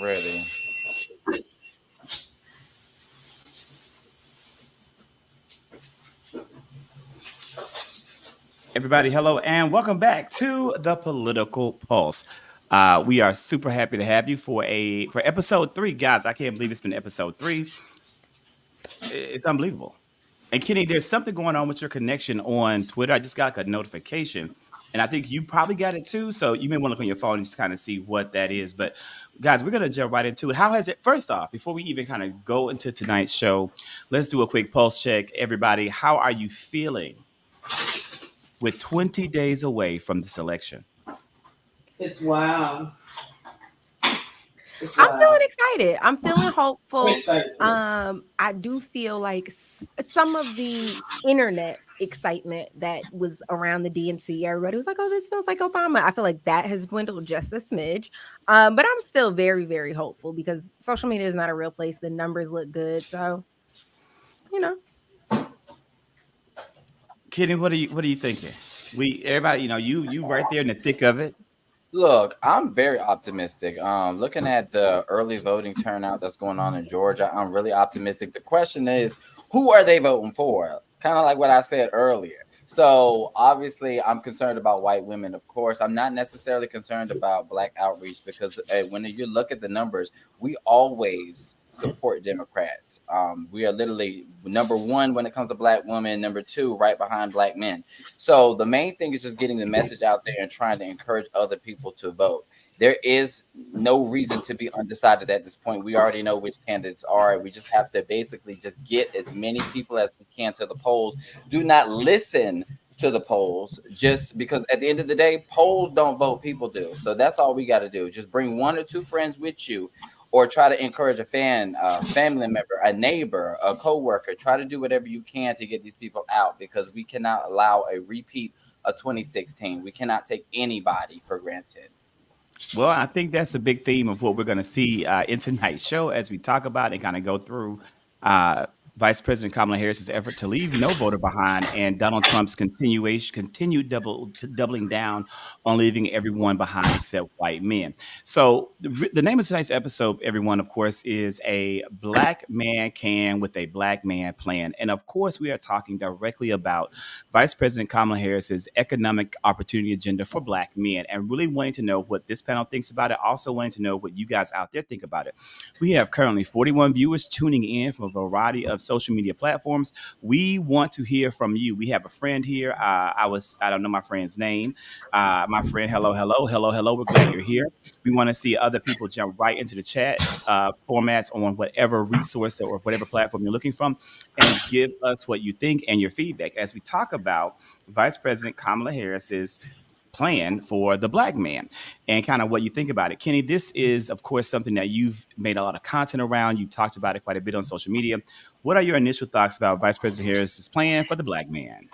Ready. Everybody, hello, and welcome back to the Political Pulse. We are super happy to have you for episode 3, guys. I can't believe it's been episode 3. It's unbelievable. And Kenny, there's something going on with your connection on Twitter. I just got a notification, and I think you probably got it too. So you may want to look on your phone and just kind of see what that is. But guys, we're gonna jump right into it. How has it? First off, before we even kind of go into tonight's show, let's do a quick pulse check. Everybody, how are you feeling with 20 days away from this election? It's wow. It's I'm feeling wow. excited. I'm feeling I'm hopeful. excited too. I do feel like some of the internet excitement that was around the DNC, everybody was like, "Oh, this feels like Obama." I feel like that has dwindled just a smidge, but I'm still very, very hopeful because social media is not a real place. The numbers look good, so you know. Kenny, what are you thinking? We everybody, you right there in the thick of it. Look, I'm very optimistic. Looking at the early voting turnout that's going on in Georgia, I'm really optimistic. The question is, who are they voting for? Kind of like what I said earlier. So obviously, I'm concerned about white women. Of course, I'm not necessarily concerned about black outreach because when you look at the numbers, we always support Democrats. We are literally number one when it comes to black women, number two right behind black men. So the main thing is just getting the message out there and trying to encourage other people to vote. There is no reason to be undecided at this point. We already know which candidates are. We just have to basically just get as many people as we can to the polls. Do not listen to the polls just because at the end of the day, polls don't vote, people do. So that's all we got to do. Just bring one or two friends with you or try to encourage a family member, a neighbor, a coworker. Try to do whatever you can to get these people out because we cannot allow a repeat of 2016. We cannot take anybody for granted. Well, I think that's a big theme of what we're going to see in tonight's show as we talk about and kind of go through uh, Vice President Kamala Harris's effort to leave no voter behind and Donald Trump's continued doubling down on leaving everyone behind except white men. So the name of tonight's episode, everyone, of course, is A Black Man Can with a Black Man Plan. And of course, we are talking directly about Vice President Kamala Harris's economic opportunity agenda for black men and really wanting to know what this panel thinks about it, also wanting to know what you guys out there think about it. We have currently 41 viewers tuning in from a variety of social media platforms. We want to hear from you. We have a friend here. I don't know my friend's name. My friend, hello. We're glad you're here. We want to see other people jump right into the chat formats on whatever resource or whatever platform you're looking from and give us what you think and your feedback as we talk about Vice President Kamala Harris's plan for the black man and kind of what you think about it. Kenny, this is, of course, something that you've made a lot of content around. You've talked about it quite a bit on social media. What are your initial thoughts about Vice President Harris's plan for the black man?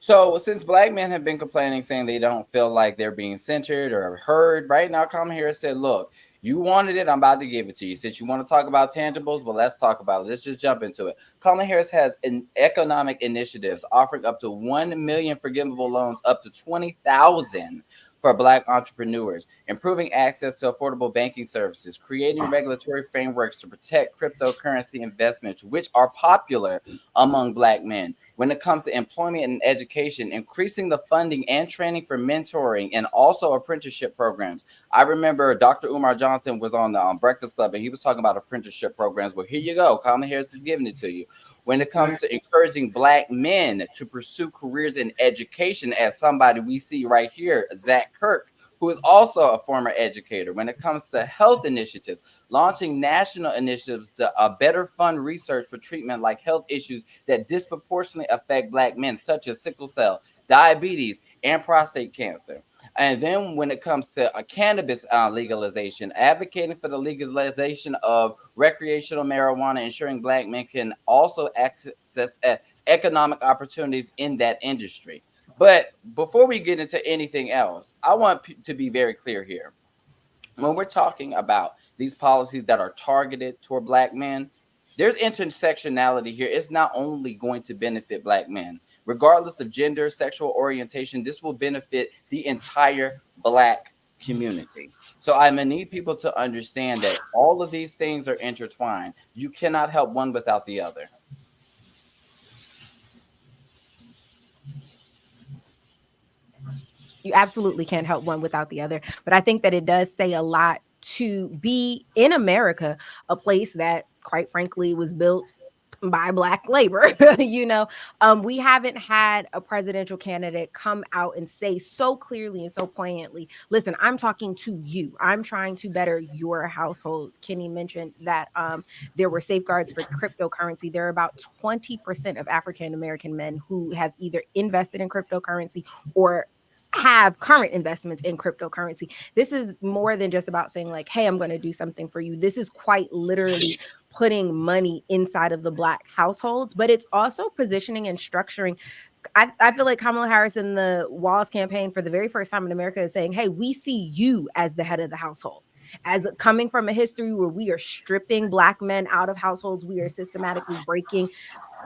So, since black men have been complaining, saying they don't feel like they're being centered or heard, right now, Kamala Harris said, look, you wanted it, I'm about to give it to you. Since you want to talk about tangibles, well, let's talk about it. Let's just jump into it. Kamala Harris has an economic initiatives offering up to 1 million forgivable loans, up to 20,000 for black entrepreneurs, improving access to affordable banking services, creating regulatory frameworks to protect cryptocurrency investments, which are popular among black men. When it comes to employment and education, increasing the funding and training for mentoring and also apprenticeship programs. I remember Dr. Umar Johnson was on the Breakfast Club and he was talking about apprenticeship programs. Well, here you go. Kamala Harris is giving it to you. When it comes to encouraging black men to pursue careers in education, as somebody we see right here, Zach Kirk, who is also a former educator. When it comes to health initiatives, launching national initiatives to better fund research for treatment like health issues that disproportionately affect black men, such as sickle cell, diabetes, and prostate cancer. And then when it comes to cannabis legalization, advocating for the legalization of recreational marijuana, ensuring black men can also access economic opportunities in that industry. But before we get into anything else, I want to be very clear here. When we're talking about these policies that are targeted toward black men, there's intersectionality here. It's not only going to benefit black men, regardless of gender, sexual orientation, this will benefit the entire black community. So I'm gonna need people to understand that all of these things are intertwined. You cannot help one without the other. You absolutely can't help one without the other. But I think that it does say a lot to be in America, a place that, quite frankly, was built by Black labor. We haven't had a presidential candidate come out and say so clearly and so poignantly, listen, I'm talking to you, I'm trying to better your households. Kenny mentioned that there were safeguards for cryptocurrency. There are about 20% of African American men who have either invested in cryptocurrency or have current investments in cryptocurrency. This is more than just about saying like, hey, I'm going to do something for you. This is quite literally putting money inside of the Black households, but it's also positioning and structuring. I feel like Kamala Harris in the Walls campaign for the very first time in America is saying, hey, we see you as the head of the household. As coming from a history where we are stripping Black men out of households, we are systematically breaking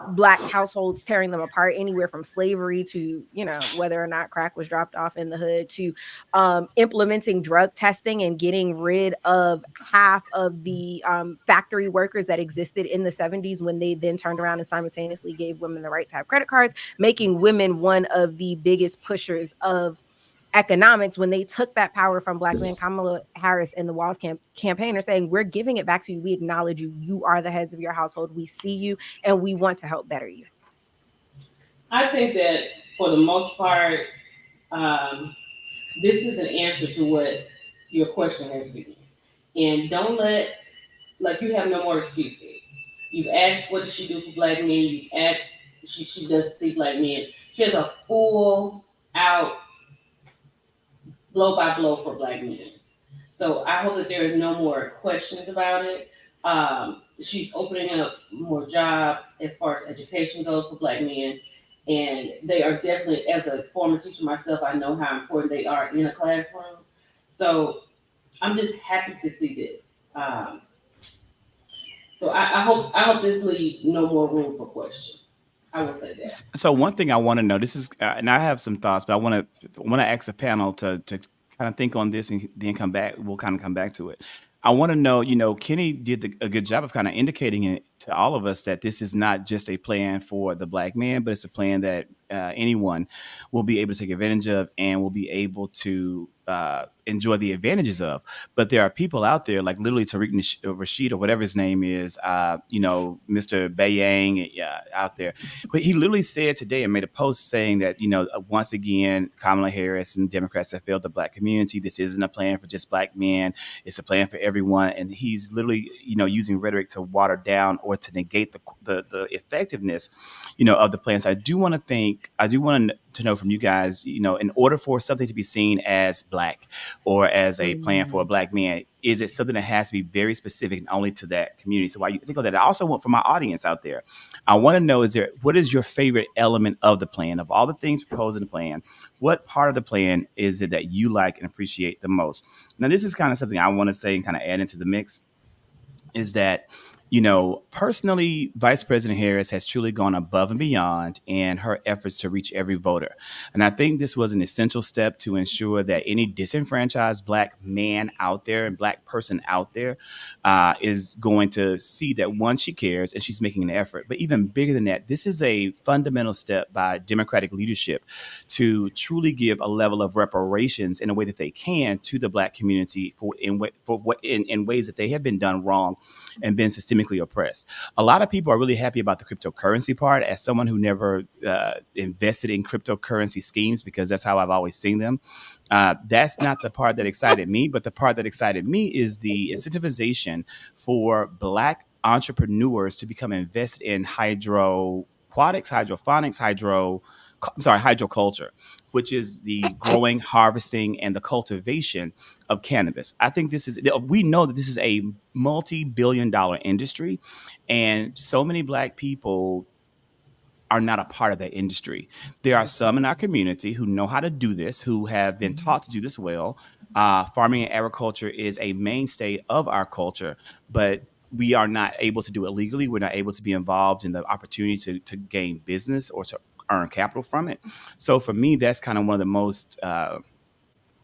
Black households, tearing them apart, anywhere from slavery to, whether or not crack was dropped off in the hood, to implementing drug testing and getting rid of half of the factory workers that existed in the 70s, when they then turned around and simultaneously gave women the right to have credit cards, making women one of the biggest pushers of economics. When they took that power from Black men, Kamala Harris and the Walls campaign are saying, we're giving it back to you. We acknowledge you. You are the heads of your household. We see you and we want to help better you. I think that for the most part, this is an answer to what your question has been. And don't you have no more excuses. You've asked, what does she do for Black men? You've asked, she does see Black men. She has a full out blow by blow for Black men. So I hope that there is no more questions about it. She's opening up more jobs as far as education goes for Black men. And they are definitely, as a former teacher myself, I know how important they are in a classroom. So I'm just happy to see this. So I hope this leaves no more room for question. I will say that. So one thing I want to know, this is, and I have some thoughts, but I want to ask the panel to kind of think on this and then come back. We'll kind of come back to it. I want to know, Kenny did a good job of kind of indicating it to all of us that this is not just a plan for the Black man, but it's a plan that anyone will be able to take advantage of and will be able to enjoy the advantages of. But there are people out there, like literally Tariq Rashid or whatever his name is, Mr. Bayang out there. But he literally said today and made a post saying that, once again, Kamala Harris and Democrats have failed the Black community. This isn't a plan for just Black men. It's a plan for everyone. And he's literally, using rhetoric to water down or to negate the effectiveness, of the plans. I do want to know from you guys, in order for something to be seen as Black or as a plan for a Black man, is it something that has to be very specific and only to that community? So while you think of that, I also want, for my audience out there, I want to know, what is your favorite element of the plan? Of all the things proposed in the plan, what part of the plan is it that you like and appreciate the most? Now, this is kind of something I want to say and kind of add into the mix, is that, personally, Vice President Harris has truly gone above and beyond in her efforts to reach every voter. And I think this was an essential step to ensure that any disenfranchised Black man out there and Black person out there is going to see that, one, she cares and she's making an effort. But even bigger than that, this is a fundamental step by Democratic leadership to truly give a level of reparations in a way that they can to the Black community in ways that they have been done wrong and been systemically oppressed. A lot of people are really happy about the cryptocurrency part. As someone who never invested in cryptocurrency schemes, because that's how I've always seen them, that's not the part that excited me. But the part that excited me is the incentivization for Black entrepreneurs to become invested in hydroponics, hydroculture, which is the growing, harvesting, and the cultivation of cannabis. I think we know that this is a multi-billion-dollar industry, and so many Black people are not a part of that industry. There are some in our community who know how to do this, who have been taught to do this well. Farming and agriculture is a mainstay of our culture, but we are not able to do it legally. We're not able to be involved in the opportunity to gain business or to earn capital from it. So for me, that's kind of one of the most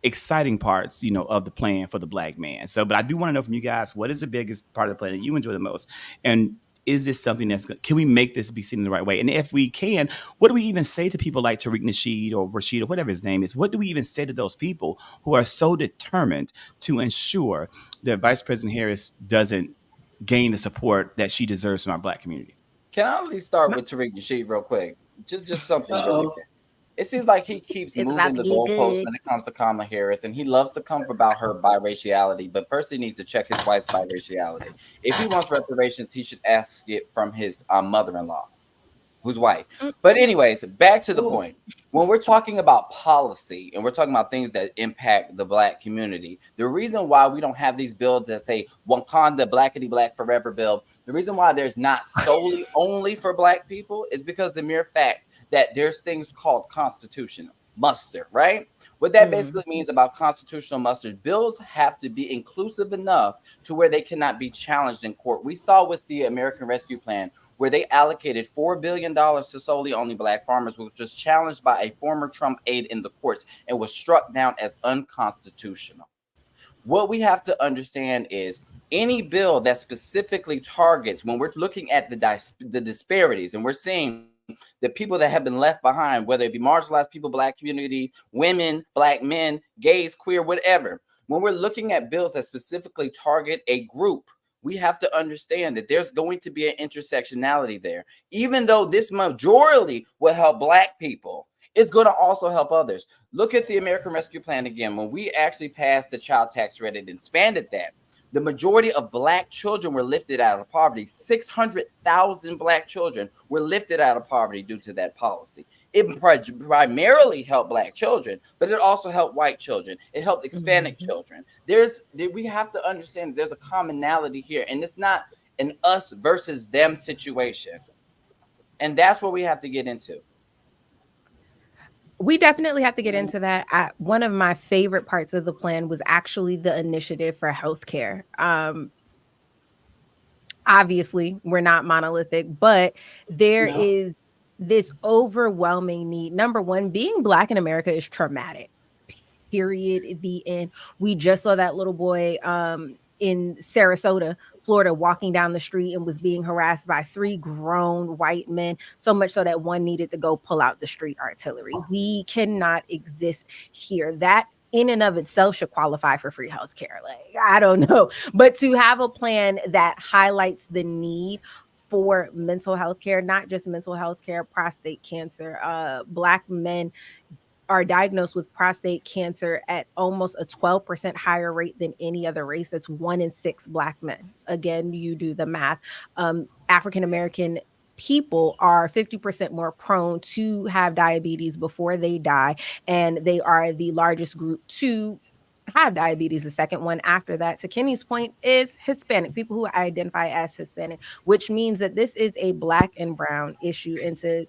exciting parts, you know, of the plan for the Black man. So, but I do want to know from you guys, what is the biggest part of the plan that you enjoy the most? And is this something can we make this be seen in the right way? And if we can, what do we even say to people like Tariq Nasheed or Rashid or whatever his name is? What do we even say to those people who are so determined to ensure that Vice President Harris doesn't gain the support that she deserves from our Black community? Can I at least start with Tariq Nasheed real quick? Just something really Uh-oh. quick. It seems like he keeps It's moving about the to get goalposts good. when it comes to Kamala Harris, and he loves to come about her biraciality. But first, he needs to check his wife's biraciality. If he wants reparations, he should ask it from his mother-in-law, who's white. But anyways, back to the Ooh. point. When we're talking about policy and we're talking about things that impact the Black community, the reason why we don't have these bills that say Wakanda Blackity Black Forever bill, the reason why there's not solely only for Black people is because the mere fact that there's things called constitutional muster, right? What that basically means about constitutional muster, bills have to be inclusive enough to where they cannot be challenged in court. We saw with the American Rescue Plan where they allocated $4 billion to solely only Black farmers, which was challenged by a former Trump aide in the courts and was struck down as unconstitutional. What we have to understand is any bill that specifically targets, when we're looking at the disparities and we're seeing the people that have been left behind, whether it be marginalized people, Black communities, women, Black men, gays, queer, whatever. When we're looking at bills that specifically target a group, we have to understand that there's going to be an intersectionality there. Even though this majority will help Black people, it's going to also help others. Look at the American Rescue Plan again. When we actually passed the child tax credit and expanded that, the majority of Black children were lifted out of poverty. 600,000 Black children were lifted out of poverty due to that policy. It primarily helped Black children, but it also helped white children. It helped Hispanic children. We have to understand that there's a commonality here, and it's not an us versus them situation. And that's what we have to get into. We definitely have to get into that. One of my favorite parts of the plan was actually the initiative for healthcare. Obviously, we're not monolithic, but there is this overwhelming need. Number one, being Black in America is traumatic. Period. At the end, we just saw that little boy in Sarasota, Florida, walking down the street and was being harassed by 3 grown white men, so much so that one needed to go pull out the street artillery. We cannot exist here. That in and of itself should qualify for free healthcare. Like, I don't know, but to have a plan that highlights the need for mental health care, not just mental health care, prostate cancer, Black men are diagnosed with prostate cancer at almost a 12% higher rate than any other race. That's 1 in 6 Black men. Again, you do the math. African-American people are 50% more prone to have diabetes before they die, and they are the largest group to have diabetes. The second one after that, to Kenny's point, is Hispanic, people who identify as Hispanic, which means that this is a Black and brown issue. And to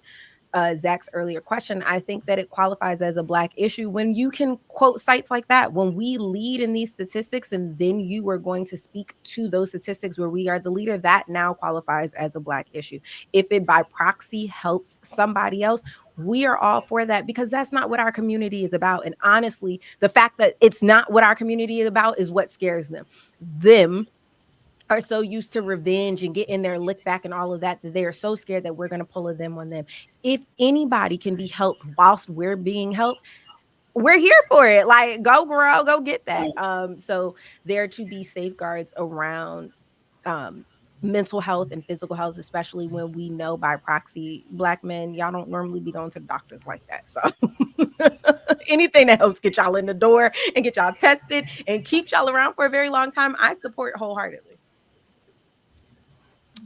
Zach's earlier question, I think that it qualifies as a Black issue when you can quote sites like that. When we lead in these statistics and then you are going to speak to those statistics where we are the leader, that now qualifies as a Black issue. If it by proxy helps somebody else, we are all for that, because that's not what our community is about. And honestly, the fact that it's not what our community is about is what scares them. Them are so used to revenge and getting their lick back and all of that, that they are so scared that we're going to pull a them on them. If anybody can be helped whilst we're being helped, we're here for it. Like, go girl, go get that. So there to be safeguards around mental health and physical health, especially when we know by proxy, Black men, y'all don't normally be going to the doctors like that. So anything that helps get y'all in the door and get y'all tested and keep y'all around for a very long time, I support wholeheartedly.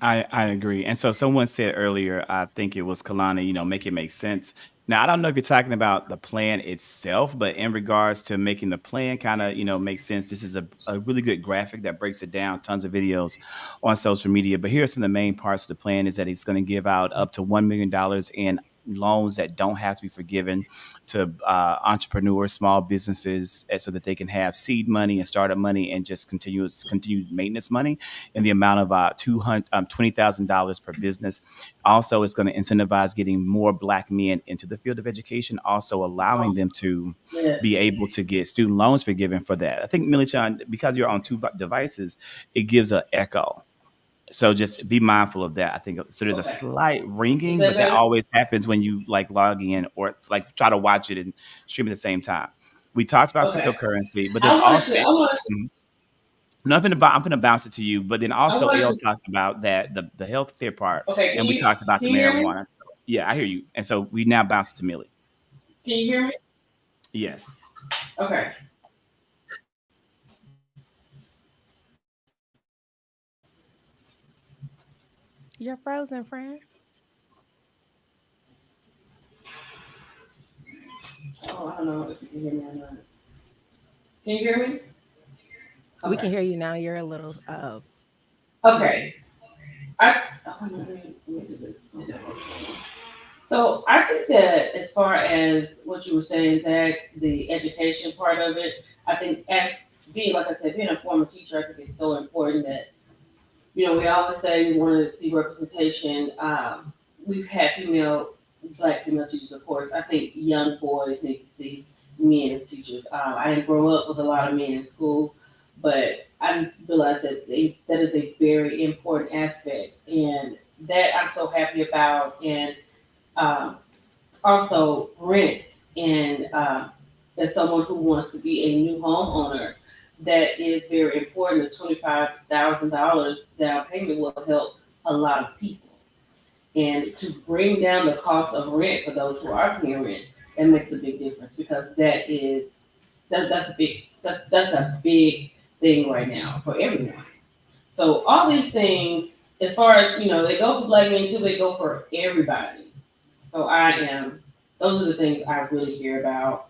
I agree. And so someone said earlier, I think it was Kalani, make it make sense. Now, I don't know if you're talking about the plan itself, but in regards to making the plan kind of, make sense, this is a really good graphic that breaks it down, tons of videos on social media. But here are some of the main parts of the plan is that it's going to give out up to $1 million in loans that don't have to be forgiven to entrepreneurs, small businesses, so that they can have seed money and startup money and just continued maintenance money in the amount of $20,000 per business. Also, it's going to incentivize getting more Black men into the field of education, also allowing them to Yes. be able to get student loans forgiven for that. I think, Millie Chan, because you're on two devices, it gives an echo. So just be mindful of that. I think so. There's a Okay. slight ringing, Is that but that better? always happens when you like log in or like try to watch it and stream at the same time. We talked about Okay. cryptocurrency, but I there's wanted also to. I wanted Mhm. No, I'm gonna bounce it to you. But then also, wanted L to. talked about that the healthcare part, Okay. and we talked about Can the you hear me? marijuana. Yeah, I hear you. And so we now bounce it to Millie. Can you hear me? Yes. Okay. You're frozen, friend. Oh, I don't know if you can hear me or not. Can you hear me? We can Okay. hear you now. You're a little Okay. So I think that as far as what you were saying, Zach, the education part of it, I think as being, like I said, being a former teacher, I think it's so important that, we always say we want to see representation. We've had Black female teachers, of course. I think young boys need to see men as teachers. I didn't grow up with a lot of men in school, but I realized that that is a very important aspect, and that I'm so happy about. And um, also rent, and as someone who wants to be a new homeowner, that is very important. The $25,000 down payment will help a lot of people, and to bring down the cost of rent for those who are paying rent, that makes a big difference, because that's a big thing right now for everyone. So all these things, as far as they go for Black men too, they go for everybody. So those are the things I really care about.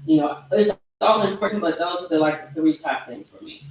It's all important, but those are the three top things for me.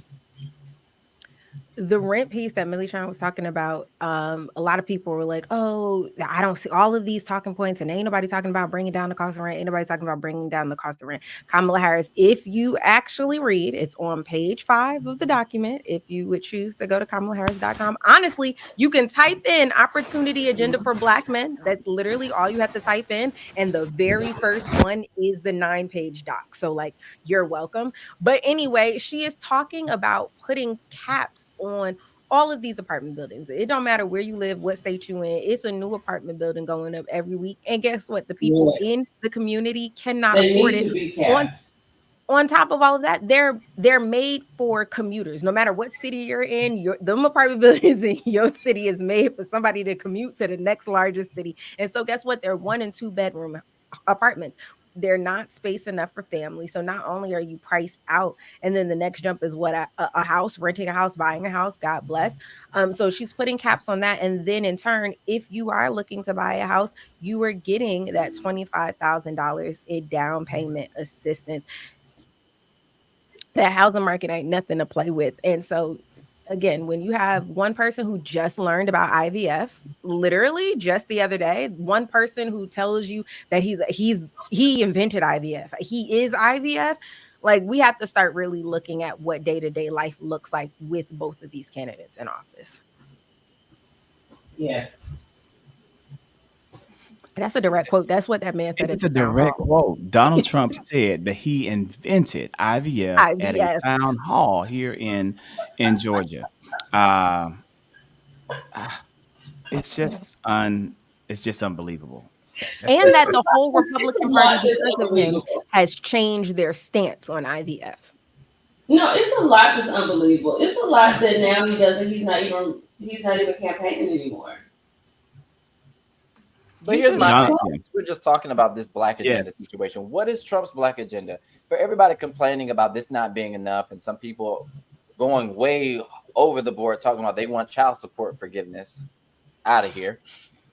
the rent piece that Millie Chan was talking about. A lot of people were like, "Oh, I don't see all of these talking points, and ain't nobody talking about bringing down the cost of rent. Ain't nobody talking about bringing down the cost of rent." Kamala Harris, if you actually read, it's on page 5 of the document. If you would choose to go to KamalaHarris.com, honestly, you can type in "opportunity agenda for Black men." That's literally all you have to type in, and the very first one is the 9-page doc. So, like, you're welcome. But anyway, she is talking about putting caps on all of these apartment buildings. It don't matter where you live, what state you in. It's a new apartment building going up every week. And guess what? The people Yeah. in the community cannot They afford need it. to be On capped. on top of all of that, they're made for commuters. No matter what city you're in, them apartment buildings in your city is made for somebody to commute to the next largest city. And so guess what? They're 1 and 2 bedroom apartments. They're not space enough for family. So not only are you priced out, and then the next jump is what a house, renting a house, buying a house. God bless. So she's putting caps on that, and then in turn, if you are looking to buy a house, you are getting that $25,000 in down payment assistance. That housing market ain't nothing to play with. And so again, when you have one person who just learned about IVF, literally just the other day, one person who tells you that he invented IVF, he is IVF, like, we have to start really looking at what day-to-day life looks like with both of these candidates in office. Yeah. That's a direct quote. That's what that man said at It's a the town direct hall. quote. Donald Trump said that he invented IVF at a IVF. town hall here in Georgia. Uh, ah, it's just unbelievable. And that the whole It's a Republican lot Party, that's because of him, unbelievable. has changed their stance on IVF. No, it's a lot that's unbelievable. It's a lot that now he doesn't. He's not even campaigning anymore. But here's my John, thing. yeah. We're just talking about this black agenda Yes. situation. What is Trump's black agenda? For everybody complaining about this not being enough, and some people going way over the board talking about they want child support forgiveness out of here.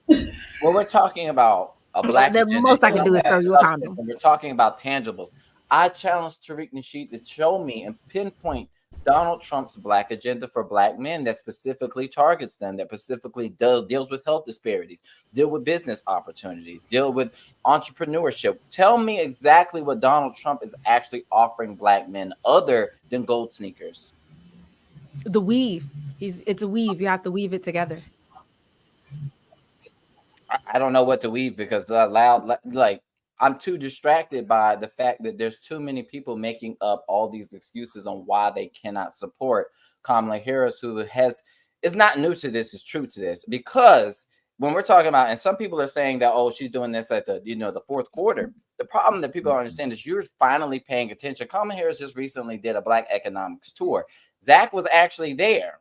When we're talking about a black The agenda, most I can do is throw you a condom. and we're talking about tangibles. I challenge Tariq Nasheed to show me and pinpoint Donald Trump's black agenda for black men that specifically targets them, that specifically deals with health disparities, deal with business opportunities, deal with entrepreneurship. Tell me exactly what Donald Trump is actually offering black men other than gold sneakers. The weave. It's a weave. You have to weave it together. I don't know what to weave because like I'm too distracted by the fact that there's too many people making up all these excuses on why they cannot support Kamala Harris, who is not new to this, is true to this. Because when we're talking about, and some people are saying that, oh, she's doing this at the fourth quarter. The problem that people don't understand is you're finally paying attention. Kamala Harris just recently did a Black economics tour. Zach was actually there.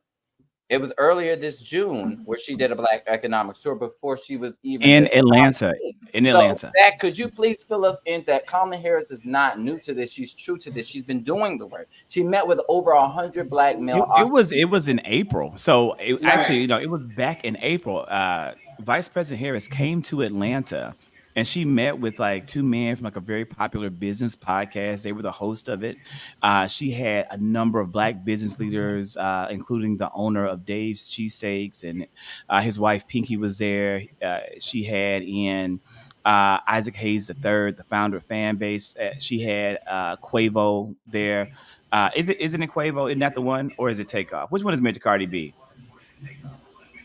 It was earlier this June where she did a Black economics tour before she was even in Atlanta. Zach, could you please fill us in that Kamala Harris is not new to this? She's true to this. She's been doing the work. She met with over 100 Black male. It was in April. So actually, it was back in April. Vice President Harris came to Atlanta. And she met with like two men from like a very popular business podcast. They were the host of it. She had a number of Black business leaders, including the owner of Dave's Cheesesteaks, and his wife Pinky was there. She had in Isaac Hayes III, the founder of Fanbase. She had Quavo there. Isn't it Quavo? Isn't that the one, or is it Takeoff? Which one is married to Cardi B?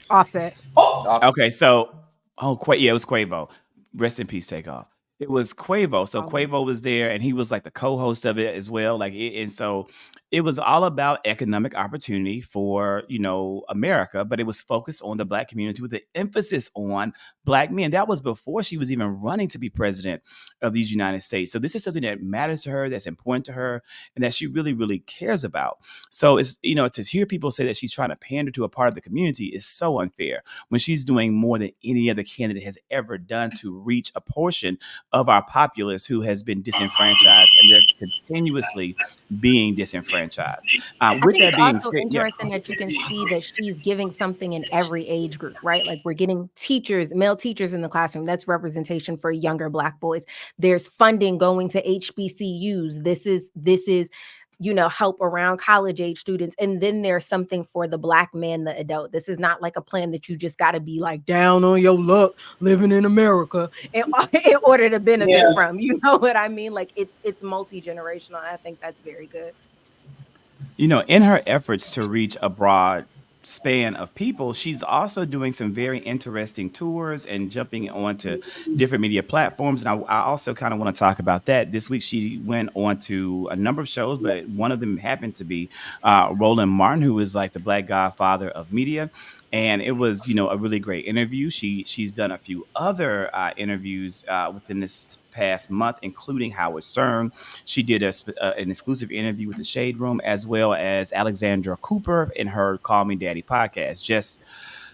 Offset. Okay, so it was Quavo. Rest in peace, Takeoff. It was Quavo. So Quavo was there, and he was like the co-host of it as well. And so it was all about economic opportunity for, America, but it was focused on the Black community with the emphasis on Black men. That was before she was even running to be president of these United States. So this is something that matters to her, that's important to her, and that she really, really cares about. So it's, to hear people say that she's trying to pander to a part of the community is so unfair when she's doing more than any other candidate has ever done to reach a portion of our populace who has been disenfranchised, and they're continuously being disenfranchised. With that being said, interesting that you can see that she's giving something in every age group, right? Like we're getting male teachers in the classroom. That's representation for younger Black boys. There's funding going to HBCUs. This is help around college age students. And then there's something for the Black man, the adult. This is not like a plan that you just got to be like down on your luck living in America in order to benefit from. You know what I mean? Like it's multi-generational. And I think that's very good. In her efforts to reach a broad span of people, she's also doing some very interesting tours and jumping onto different media platforms. And I also kind of want to talk about that. This week, she went on to a number of shows, but one of them happened to be Roland Martin, who is like the Black godfather of media. And it was, a really great interview. She's done a few other interviews within this past month, including Howard Stern. She did an exclusive interview with the Shade Room, as well as Alexandra Cooper in her Call Me Daddy podcast. Just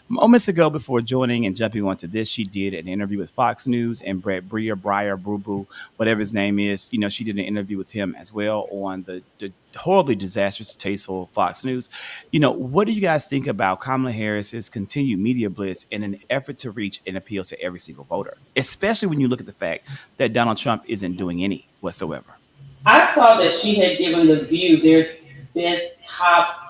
moments ago, before joining and jumping onto this, she did an interview with Fox News, and Brett Breyer, Boo, whatever his name is. She did an interview with him as well on the horribly disastrous, tasteful Fox News. What do you guys think about Kamala Harris's continued media blitz in an effort to reach and appeal to every single voter, especially when you look at the fact that Donald Trump isn't doing any whatsoever? I saw that she had given The View their best top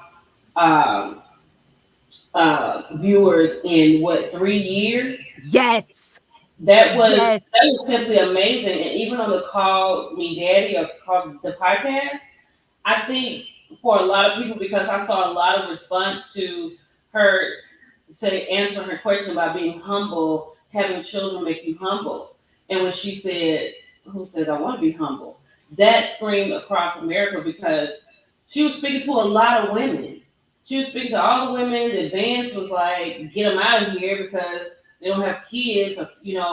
viewers in 3 years? Yes. That was simply amazing. And even on the Call Me Daddy or the podcast, I think for a lot of people, because I saw a lot of response to her answering her question about being humble, having children make you humble. And when she said, who says I want to be humble? That screamed across America because she was speaking to a lot of women. She was speaking to all the women. The advance was like, get them out of here because they don't have kids or,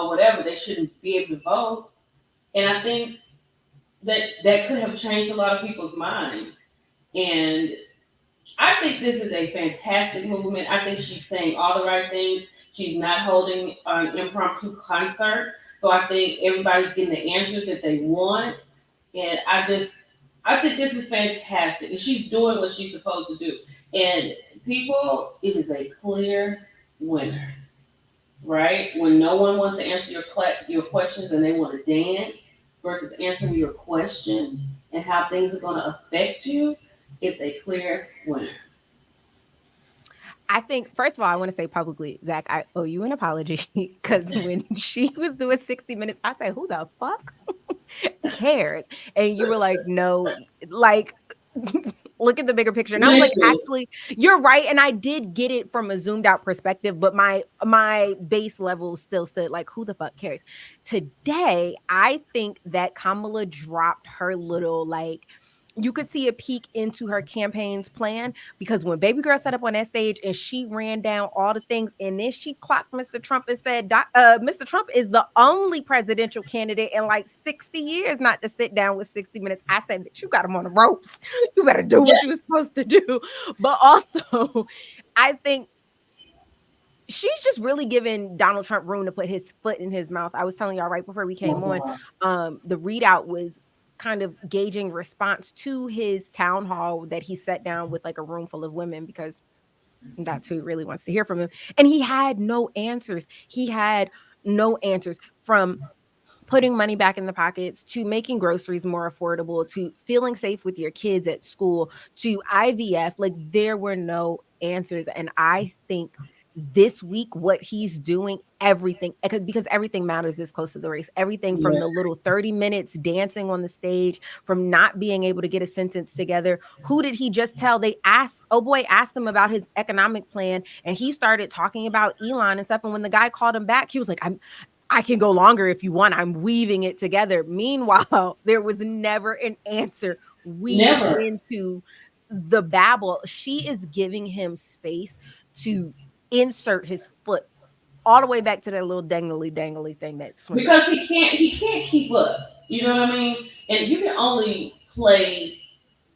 whatever. They shouldn't be able to vote. And I think that could have changed a lot of people's minds. And I think this is a fantastic movement. I think she's saying all the right things. She's not holding an impromptu concert. So I think everybody's getting the answers that they want. And I think this is fantastic. And she's doing what she's supposed to do. And people, it is a clear winner, right? When no one wants to answer your questions and they want to dance versus answering your questions and how things are going to affect you. it's a clear winner. I think, first of all, I want to say publicly, Zach, I owe you an apology because when she was doing 60 Minutes, I said, who the fuck cares? And you were like, no, like, look at the bigger picture. And I was like, Listen. actually, you're right. And I did get it from a zoomed out perspective, but my base level still stood like, who the fuck cares? Today, I think that Kamala dropped her little, like, you could see a peek into her campaign's plan because when baby girl set up on that stage and she ran down all the things and then she clocked Mr. Trump and said, Mr. Trump is the only presidential candidate in like 60 years not to sit down with 60 Minutes. I said, bitch, you got him on the ropes. You better do what you were supposed to do. But also, I think she's just really giving Donald Trump room to put his foot in his mouth. I was telling y'all right before we came on, the readout was kind of gauging response to his town hall that he sat down with like a room full of women because that's who really wants to hear from him. And he had no answers. He had no answers from putting money back in the pockets to making groceries more affordable to feeling safe with your kids at school to IVF. Like there were no answers. And I think this week, what he's doing, everything, because everything matters this close to the race, everything from the little 30 minutes dancing on the stage, from not being able to get a sentence together. Who did he just tell? They asked him about his economic plan and he started talking about Elon and stuff. And when the guy called him back, he was like, I can go longer if you want. I'm weaving it together. Meanwhile, there was never an answer weaved into the babble. She is giving him space to insert his foot all the way back to that little dangly thing that's because he can't keep up. You know what I mean? And you can only play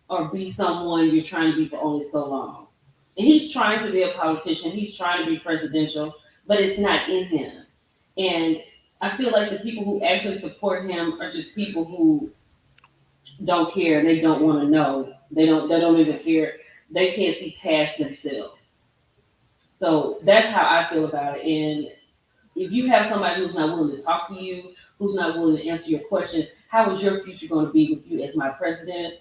or be someone you're trying to be for only so long. And he's trying to be a politician. He's trying to be presidential, but it's not in him. And I feel like the people who actually support him are just people who don't care. They don't want to know. They don't even care. They can't see past themselves. So that's how I feel about it. And if you have somebody who's not willing to talk to you, who's not willing to answer your questions, how is your future going to be with you as my president?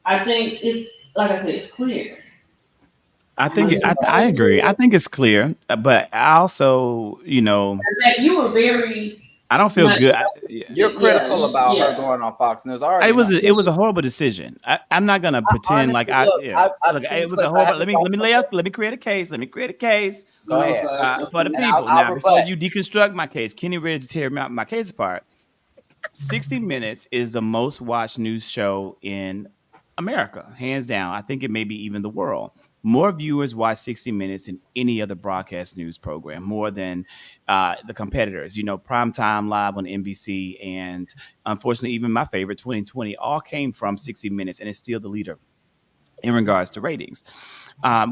I think it's, like I said, it's clear. I agree. I think it's clear, but I also, That you were very. I don't feel good. You're critical about her going on Fox News. It was a horrible decision. I'm not gonna pretend like it was a horrible. Let me lay out. Let me create a case. Go ahead for the people. Now, before you deconstruct my case, Kenny ready to tear my case apart. 60 Minutes is the most watched news show in America, hands down. I think it may be even the world. More viewers watch 60 Minutes than any other broadcast news program, more than the competitors. Primetime Live on NBC and unfortunately, even my favorite, 2020, all came from 60 Minutes, and it's still the leader in regards to ratings.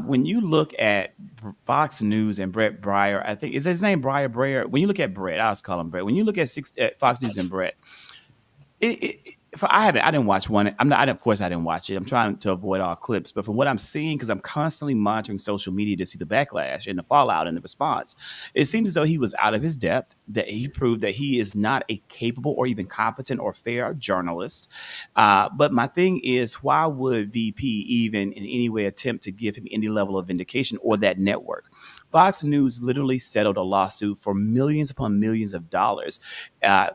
When you look at Fox News and Brett Breyer, I think, is his name Breyer? When you look at Brett, I was calling Brett. When you look at Fox News and Brett, I didn't watch one. Of course, I didn't watch it. I'm trying to avoid all clips, but from what I'm seeing, because I'm constantly monitoring social media to see the backlash and the fallout and the response, it seems as though he was out of his depth. That he proved that he is not a capable or even competent or fair journalist. But my thing is, why would VP even in any way attempt to give him any level of vindication or that network? Fox News literally settled a lawsuit for millions upon millions of dollars,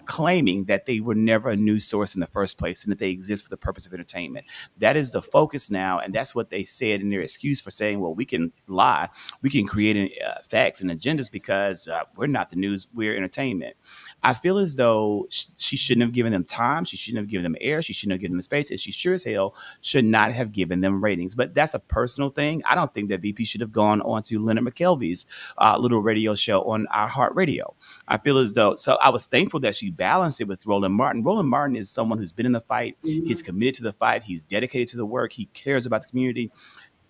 claiming that they were never a news source in the first place and that they exist for the purpose of entertainment. That is the focus now, and that's what they said in their excuse for saying, well, we can lie. We can create facts and agendas because we're not the news, we're entertainment. I feel as though she shouldn't have given them time. She shouldn't have given them air. She shouldn't have given them space. And she sure as hell should not have given them ratings. But that's a personal thing. I don't think that VP should have gone on to Leonard McKelvey's little radio show on iHeartRadio. I feel as though, so I was thankful that she balanced it with Roland Martin. Roland Martin is someone who's been in the fight. He's committed to the fight. He's dedicated to the work. He cares about the community.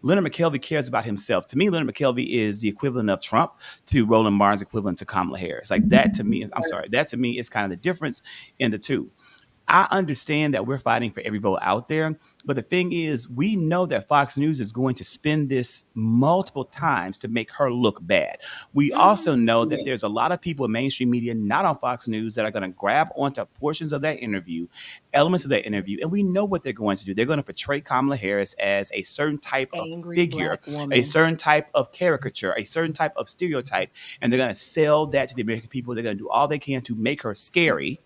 Leonard McKelvey cares about himself. To me, Leonard McKelvey is the equivalent of Trump to Roland Martin's equivalent to Kamala Harris. Like that to me, that to me is kind of the difference in the two. I understand that we're fighting for every vote out there, but the thing is, we know that Fox News is going to spin this multiple times to make her look bad. We also know that there's a lot of people in mainstream media, not on Fox News, that are going to grab onto portions of that interview, elements of that interview, and we know what they're going to do. They're going to portray Kamala Harris as a certain type of Angry figure, black woman. a certain type of caricature, a certain type of stereotype, and they're going to sell that to the American people. They're going to do all they can to make her scary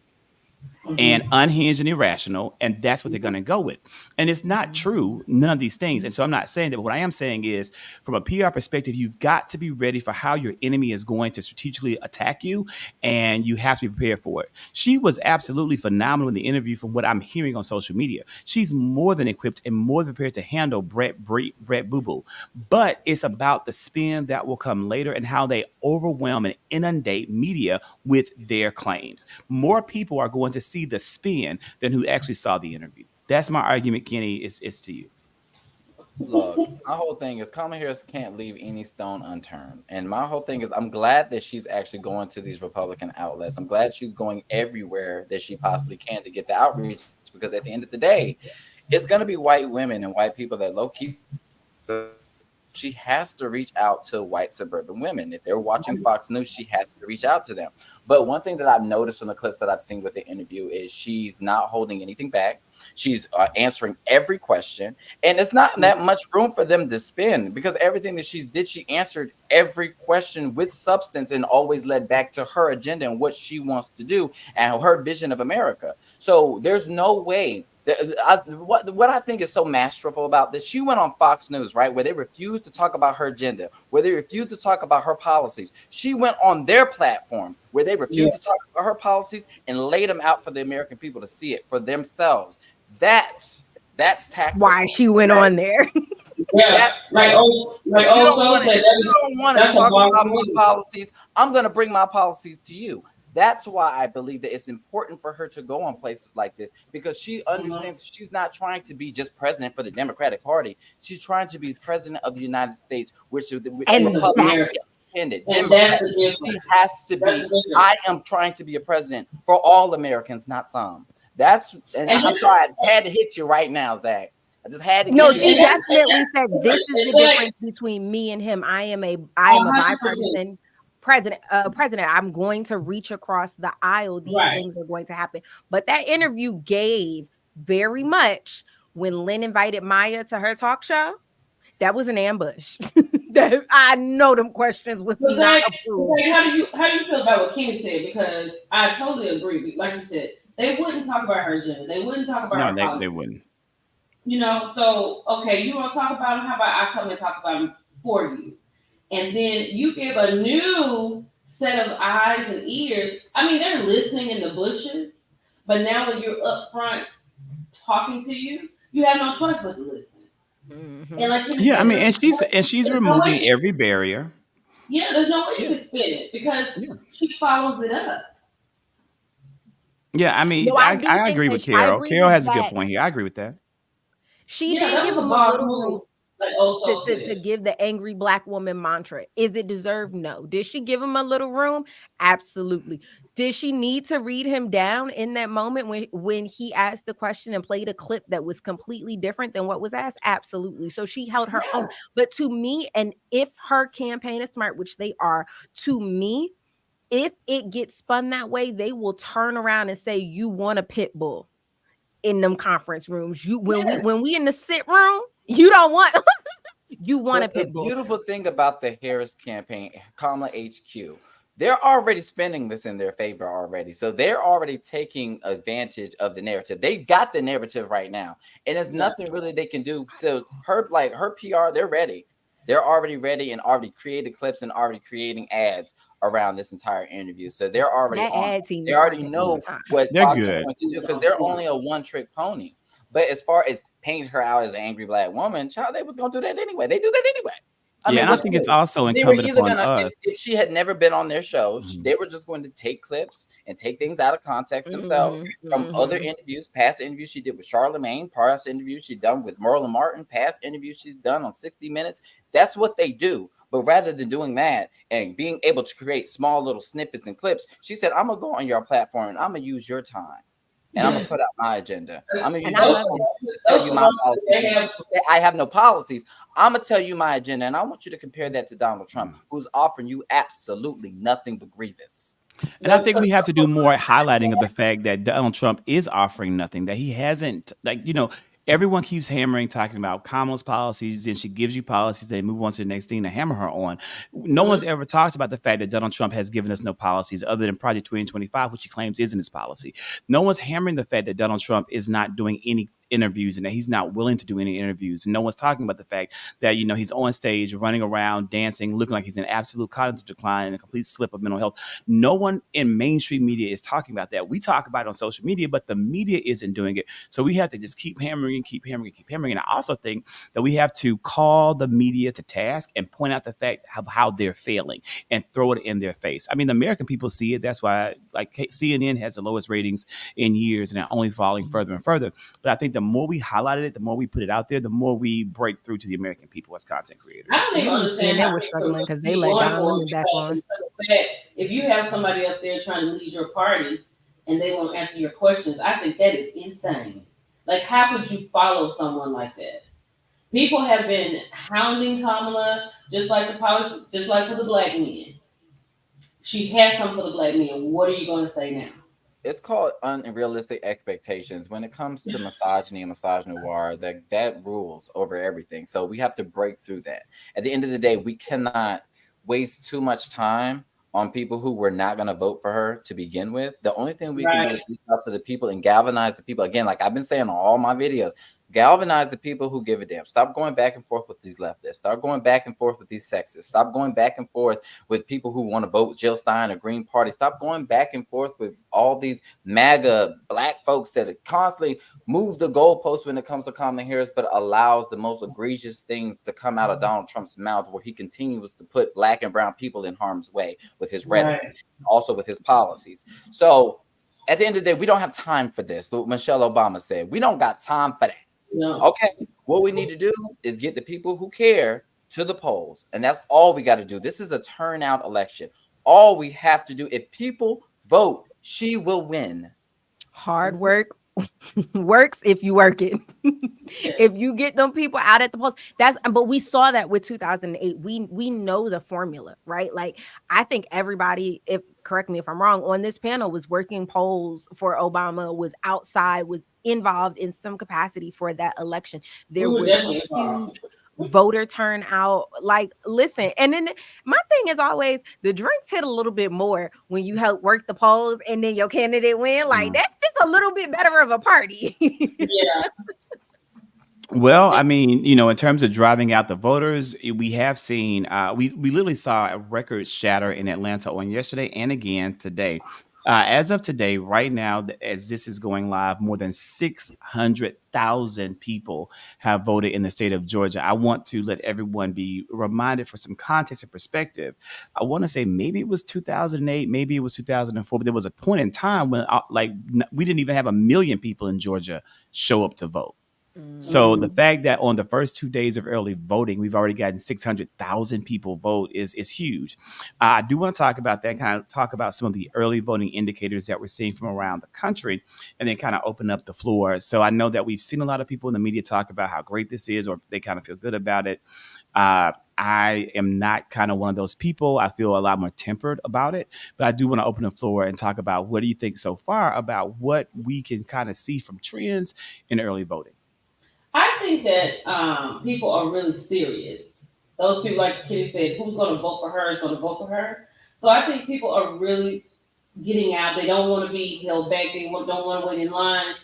and unhinged and irrational, and that's what they're going to go with. And it's not true, none of these things. And so I'm not saying that, but what I am saying is, from a PR perspective, you've got to be ready for how your enemy is going to strategically attack you, and you have to be prepared for it. She was absolutely phenomenal in the interview from what I'm hearing on social media. She's more than equipped and more than prepared to handle Brett Boo Boo. But it's about the spin that will come later and how they overwhelm and inundate media with their claims. More people are going to see the spin than who actually saw the interview. That's my argument, Kenny. It's to you. Look, my whole thing is Kamala Harris can't leave any stone unturned. And my whole thing is I'm glad that she's actually going to these Republican outlets. I'm glad she's going everywhere that she possibly can to get the outreach, because at the end of the day, it's going to be white women and white people that low-key she has to reach out to white suburban women. If they're watching Fox News, she has to reach out to them. But one thing that I've noticed from the clips that I've seen with the interview is she's not holding anything back. She's answering every question, and it's not that much room for them to spin, because everything that she answered every question with substance and always led back to her agenda and what she wants to do and her vision of America. So there's no way. What I think is so masterful about this, she went on Fox News, right, where they refused to talk about her agenda, where they refused to talk about her policies. She went on their platform where they refused to talk about her policies and laid them out for the American people to see it for themselves. That's tactical. Why she went on there. Yeah, you don't want to talk about my policies. I'm going to bring my policies to you. That's why I believe that it's important for her to go on places like this, because she understands she's not trying to be just president for the Democratic Party. She's trying to be president of the United States, which is the Republican independent. She has to be. I am trying to be a president for all Americans, not some. And I'm sorry, I just had to hit you right now, Zach. I just had to. No, she definitely said this is the difference between me and him. I am a bipartisan president. I'm going to reach across the aisle. These things are going to happen. But that interview gave very much when Lynn invited Maya to her talk show. That was an ambush. That I know them questions was not approved. How do you feel about what Kenny said? Because I totally agree. Like you said, they wouldn't talk about her agenda. They wouldn't talk about her politics. They wouldn't. You know, so okay, you want to talk about them? How about I come and talk about them for you? And then you give a new set of eyes and ears. I mean, they're listening in the bushes, but now when you're up front talking to you, you have no choice but to listen. Mm-hmm. And like she's removing every barrier. Yeah, there's no way you can spin it because she follows it up. Yeah, I mean, no, I agree with Carol. Carol has a good point here. I agree with that. She did give him a little room to give the angry black woman mantra. Is it deserved? No. Did she give him a little room? Absolutely. Did she need to read him down in that moment when he asked the question and played a clip that was completely different than what was asked? Absolutely. So she held her own. But to me, and if her campaign is smart, which they are, to me, if it gets spun that way, they will turn around and say, you want a pit bull in them conference rooms. When we in the sit room, you don't want you want a pit bull. The beautiful thing about the Harris campaign, Kamala HQ, they're already spending this in their favor already. So they're already taking advantage of the narrative. They got the narrative right now, and there's nothing really they can do. So her PR, they're ready. They're already ready and already created clips and already creating ads around this entire interview. So they're already they already know what Fox is going to do because they're only a one-trick pony. But as far as painting her out as an angry black woman, child, they was going to do that anyway. They do that anyway. I think it's also incumbent upon us. If she had never been on their show, they were just going to take clips and take things out of context themselves from other interviews, past interviews she did with Charlamagne, past interviews she's done with Merlin Martin, past interviews she's done on 60 Minutes. That's what they do. But rather than doing that and being able to create small little snippets and clips, she said, I'm going to go on your platform and I'm going to use your time. and I'm gonna Yes. put out my agenda. I'm gonna use And your I tone love it. to tell you my policies. They Instead have of say I have no policies, I'm gonna tell you my agenda, and I want you to compare that to Donald Trump, who's offering you absolutely nothing but grievance. And I think we have to do more highlighting of the fact that Donald Trump is offering nothing, that he hasn't, like, everyone keeps hammering, talking about Kamala's policies, and she gives you policies, they move on to the next thing to hammer her on. No one's ever talked about the fact that Donald Trump has given us no policies other than Project 2025, which he claims isn't his policy. No one's hammering the fact that Donald Trump is not doing any interviews and that he's not willing to do any interviews. And no one's talking about the fact that, he's on stage, running around, dancing, looking like he's in absolute cognitive decline and a complete slip of mental health. No one in mainstream media is talking about that. We talk about it on social media, but the media isn't doing it. So we have to just keep hammering and keep hammering and keep hammering. And I also think that we have to call the media to task and point out the fact of how they're failing and throw it in their face. I mean, the American people see it. That's why, like, CNN has the lowest ratings in years and they're only falling further and further. But I think the more we highlighted it, the more we put it out there, the more we break through to the American people as content creators. I don't even understand CNN how were people struggling because they keep let going Don for it, Lemon back because on. of the fact, if you have somebody up there trying to lead your party and they won't answer your questions, I think that is insane. Like, how could you follow someone like that? People have been hounding Kamala just like for the black men. She has something for the black men. What are you going to say now? It's called unrealistic expectations. When it comes to misogyny and misogynoir, that rules over everything. So we have to break through that. At the end of the day, we cannot waste too much time on people who were not going to vote for her to begin with. The only thing we can do is reach out to the people and galvanize the people. Again, like I've been saying on all my videos, galvanize the people who give a damn. Stop going back and forth with these leftists. Start going back and forth with these sexists. Stop going back and forth with people who want to vote Jill Stein or Green Party. Stop going back and forth with all these MAGA black folks that constantly move the goalposts when it comes to Kamala Harris, but allows the most egregious things to come out of Donald Trump's mouth, where he continues to put black and brown people in harm's way with his rhetoric, also with his policies. So at the end of the day, we don't have time for this. What Michelle Obama said, we don't got time for that. No. Okay, what we need to do is get the people who care to the polls, and that's all we got to do. This is a turnout election. All we have to do, if people vote, she will win. Hard work works if you work it. If you get them people out at the polls, but we saw that with 2008. We know the formula, right? Like, I think everybody, correct me if I'm wrong, on this panel was working polls for Obama, was outside, was involved in some capacity for that election. There was huge voter turnout. Like, listen, and then my thing is always the drinks hit a little bit more when you help work the polls and then your candidate win. Like, that's just a little bit better of a party. Yeah. Well, I mean, in terms of driving out the voters, we have seen, we literally saw a record shatter in Atlanta on yesterday and again today. As of today, right now, as this is going live, more than 600,000 people have voted in the state of Georgia. I want to let everyone be reminded, for some context and perspective. I want to say maybe it was 2008, maybe it was 2004, but there was a point in time when we didn't even have 1 million people in Georgia show up to vote. So the fact that on the first 2 days of early voting, we've already gotten 600,000 people vote is huge. I do want to talk about that, kind of talk about some of the early voting indicators that we're seeing from around the country, and then kind of open up the floor. So I know that we've seen a lot of people in the media talk about how great this is, or they kind of feel good about it. I am not kind of one of those people. I feel a lot more tempered about it, but I do want to open the floor and talk about, what do you think so far about what we can kind of see from trends in early voting? I think that people are really serious. Those people, like Kitty said, who's going to vote for her is going to vote for her. So I think people are really getting out. They don't want to be held back. They don't want to wait in line.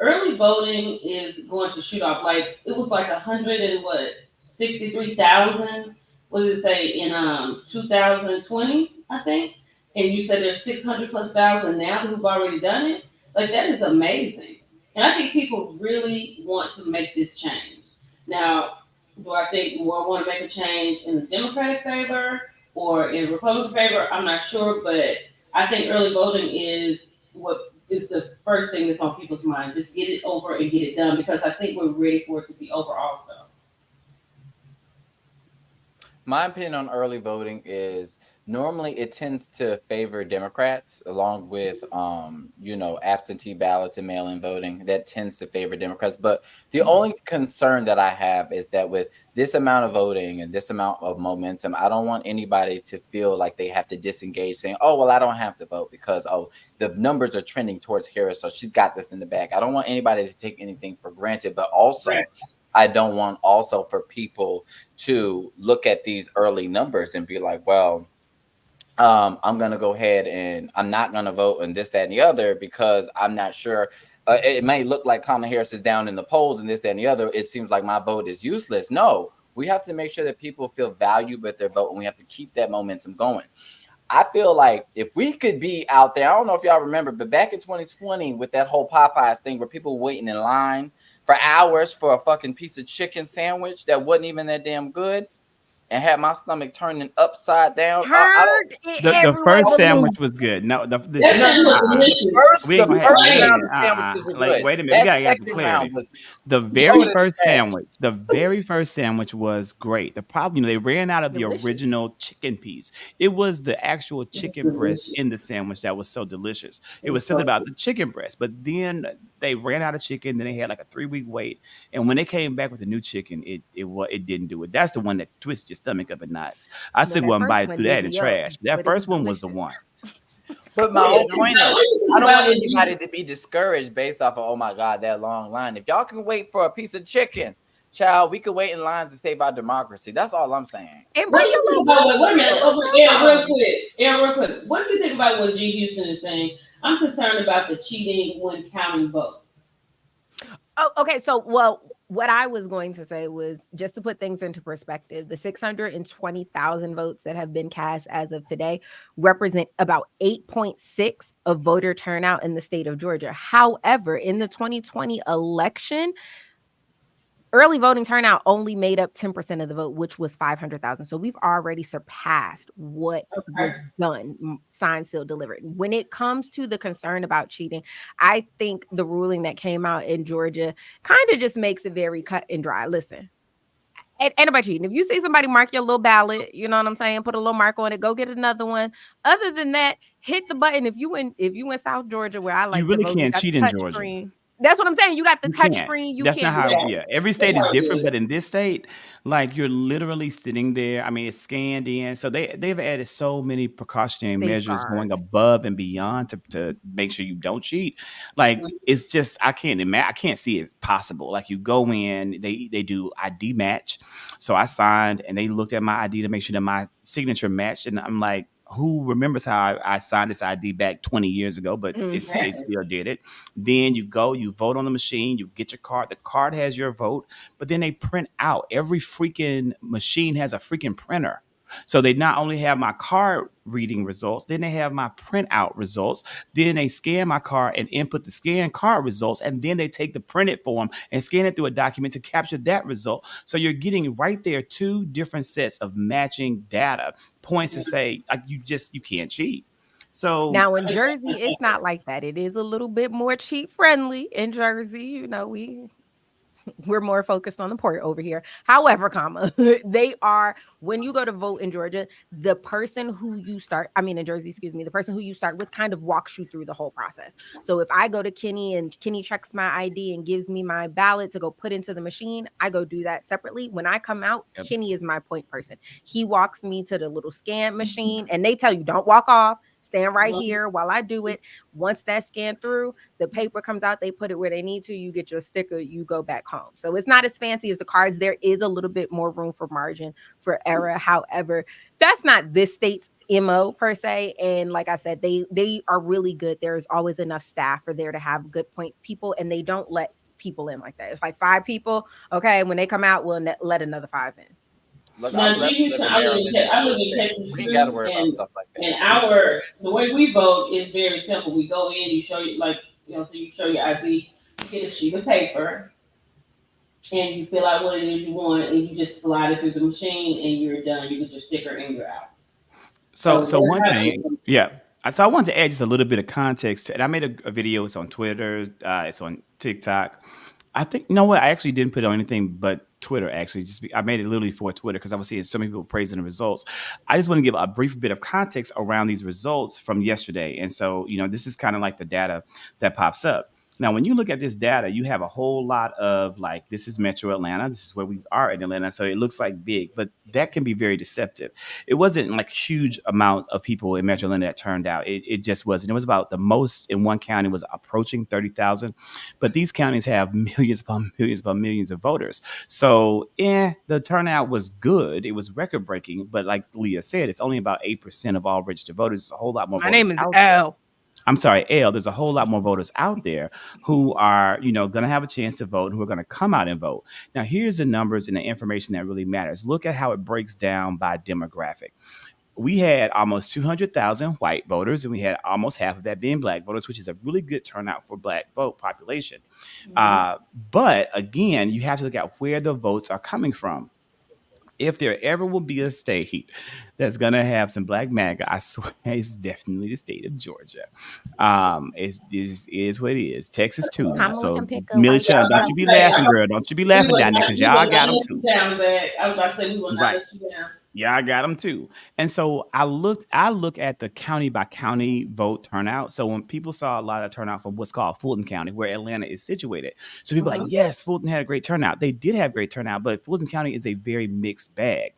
Early voting is going to shoot off. Like, it was like 63,000. What did it say in 2020? I think. And you said there's 600 plus thousand now who've already done it. Like, that is amazing. And I think people really want to make this change. Now, do I think we want to make a change in the Democratic favor or in Republican favor? I'm not sure, but I think early voting is what is the first thing that's on people's mind. Just get it over and get it done, because I think we're ready for it to be over also. My opinion on early voting is normally it tends to favor Democrats along with absentee ballots and mail-in voting. That tends to favor Democrats. But the only concern that I have is that with this amount of voting and this amount of momentum, I don't want anybody to feel like they have to disengage saying, oh, well, I don't have to vote because the numbers are trending towards Harris, so she's got this in the bag. I don't want anybody to take anything for granted, but also Right. I don't want also for people to look at these early numbers and be like, well, I'm going to go ahead and I'm not going to vote and this, that, and the other because I'm not sure. It may look like Kamala Harris is down in the polls and this, that, and the other. It seems like my vote is useless. No, we have to make sure that people feel valued with their vote and we have to keep that momentum going. I feel like if we could be out there, I don't know if y'all remember, but back in 2020 with that whole Popeyes thing where people were waiting in line for hours for a fucking piece of chicken sandwich that wasn't even that damn good and had my stomach turning upside down. Heard it, The first everyone. sandwich was good. No, That sounds delicious. we The ain't gonna first have round of sandwiches were like good. wait a minute. That We gotta get second clarity. round was The very loaded first bag. sandwich, was great. The problem, they ran out of the Delicious. original chicken piece. It was the actual chicken breast delicious. in the sandwich that was so delicious. It It was was something so about the chicken breast, but then they ran out of chicken. Then they had like a 3-week wait, and when they came back with the new chicken, it didn't do it. That's the one that twists your stomach up at knots. I No, still that go and first buy one through that did in the me up, trash. That but it was first one was the delicious. one. But my What do whole you think point about? is, What do you think I don't about want when anybody to be discouraged based off of, oh my God, that long line. If y'all can wait for a piece of chicken, child, we could wait in lines to save our democracy. That's all I'm saying. And What bring do your you think little about? Wait a minute. little Aaron, stuff. real quick. What do you think about what G. Houston is saying? I'm concerned about the cheating when counting votes. Oh, okay. So, well, what I was going to say was just to put things into perspective, the 620,000 votes that have been cast as of today represent about 8.6 of voter turnout in the state of Georgia. However, in the 2020 election, early voting turnout only made up 10% of the vote, which was 500,000. So we've already surpassed what was done, signed, sealed, delivered. When it comes to the concern about cheating, I think the ruling that came out in Georgia kind of just makes it very cut and dry. Listen, ain't nobody cheating. If you see somebody mark your little ballot, you know what I'm saying, put a little mark on it, go get another one. Other than that, hit the button. If you in South Georgia where I You like to really vote, you can't got the cheat in touch Georgia. screen. That's what I'm saying. You got the You touch can't. screen. You That's not can't do how. that. Yeah, every state is different, but in this state, like you're literally sitting there. I mean, it's scanned in, so they've added so many precautionary measures going Safeguards. above and beyond to make sure you don't cheat. Like it's just I can't imagine. I can't see it possible. Like you go in, they do ID match. So I signed, and they looked at my ID to make sure that my signature matched, and I'm like, who remembers how I signed this ID back 20 years ago, but they Exactly. still did it. Then you go, you vote on the machine, you get your card. The card has your vote, but then they print out. Every freaking machine has a freaking printer. So they not only have my card reading results, then they have my printout results. Then they scan my card and input the scanned card results, and then they take the printed form and scan it through a document to capture that result. So you're getting right there 2 different sets of matching data points to say like you can't cheat. So Now in Jersey, it's not like that. It is a little bit more cheap friendly in Jersey. You know, we're more focused on the port over here. However, they are, when you go to vote in Georgia, the person who you start, I mean in Jersey, excuse me, the person who you start with kind of walks you through the whole process. So if I go to Kenny and Kenny checks my ID and gives me my ballot to go put into the machine, I go do that separately. When I come out, Yep. Kenny is my point person. He walks me to the little scan machine and they tell you, don't walk off, stand right here while I do it. Once that's scanned through, the paper comes out, they put it where they need to, you get your sticker, you go back home. So it's not as fancy as the cards. There is a little bit more room for margin for error. However, that's not this state's MO per se. And like I said, they are really good. There's always enough staff for there to have good point people, and they don't let people in like that. It's like 5 people. Okay, when they come out, we'll let another 5 in. Look, Now, I'm blessed G. to live Houston, in I live Maryland. in Texas We ain't got to too, worry about stuff like that. and the way we vote is very simple. We go in, you show you so you show your ID, you get a sheet of paper, and you fill out what it is you want, and you just slide it through the machine, and you're done. You get your sticker, and you're out. So that's one how thing, it- yeah. So I wanted to add just a little bit of context, and I made a video. It's on Twitter. It's on TikTok. I think you know what? I actually didn't put on anything but Twitter, actually. I made it literally for Twitter because I was seeing so many people praising the results. I just want to give a brief bit of context around these results from yesterday. And so, this is kind of like the data that pops up. Now, when you look at this data, you have a whole lot of like, this is Metro Atlanta. This is where we are in Atlanta. So it looks like big, but that can be very deceptive. It wasn't like huge amount of people in Metro Atlanta that turned out. It just wasn't. It was about the most in one county was approaching 30,000. But these counties have millions upon millions upon millions of voters. So the turnout was good. It was record breaking. But like Leah said, it's only about 8% of all registered voters. It's a whole lot more My voters name is out Al. there. I'm sorry, L. There's a whole lot more voters out there who are, going to have a chance to vote and who are going to come out and vote. Now, here's the numbers and the information that really matters. Look at how it breaks down by demographic. We had almost 200,000 white voters, and we had almost half of that being black voters, which is a really good turnout for black vote population. But again, you have to look at where the votes are coming from. If there ever will be a state that's going to have some black MAGA, I swear it's definitely the state of Georgia. It is what it is. Texas too now. So Millie Chun, don't you be laughing, girl. Don't you be laughing down there because y'all got them too. I was about to say we will not let you down. Yeah, I got them too. And so I look at the county by county vote turnout. So when people saw a lot of turnout from what's called Fulton County, where Atlanta is situated. So people are like, yes, Fulton had a great turnout. They did have great turnout, but Fulton County is a very mixed bag.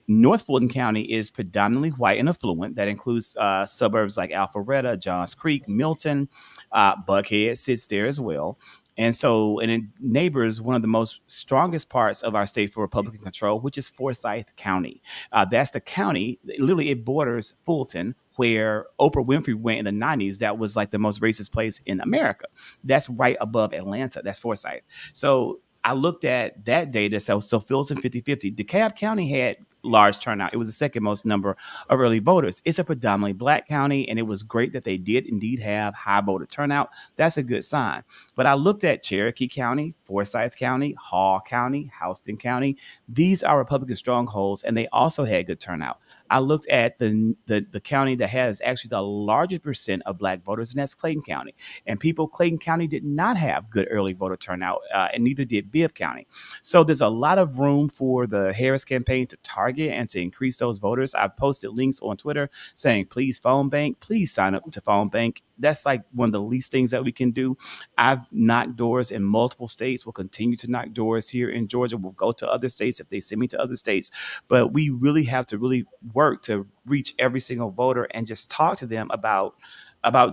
North Fulton County is predominantly white and affluent. That includes suburbs like Alpharetta, Johns Creek, Milton, Buckhead sits there as well. And so, and it neighbors one of the most strongest parts of our state for Republican control, which is Forsyth County. That's the county, literally it borders Fulton, where Oprah Winfrey went in the 90s. That was like the most racist place in America. That's right above Atlanta. That's Forsyth. So I looked at that data. So Fulton 50-50. DeKalb County had large turnout. It was the second most number of early voters. It's a predominantly black county, and it was great that they did indeed have high voter turnout. That's a good sign. But I looked at Cherokee County, Forsyth County, Hall County, Houston County. These are Republican strongholds, and they also had good turnout. I looked at the county that has actually the largest percent of black voters, and that's Clayton County. And Clayton County did not have good early voter turnout, and neither did Bibb County. So there's a lot of room for the Harris campaign to target and to increase those voters. I've posted links on Twitter saying, please phone bank, please sign up to phone bank. That's like one of the least things that we can do. I've knocked doors in multiple states. We'll continue to knock doors here in Georgia. We'll go to other states if they send me to other states. But we really have to really work to reach every single voter and just talk to them about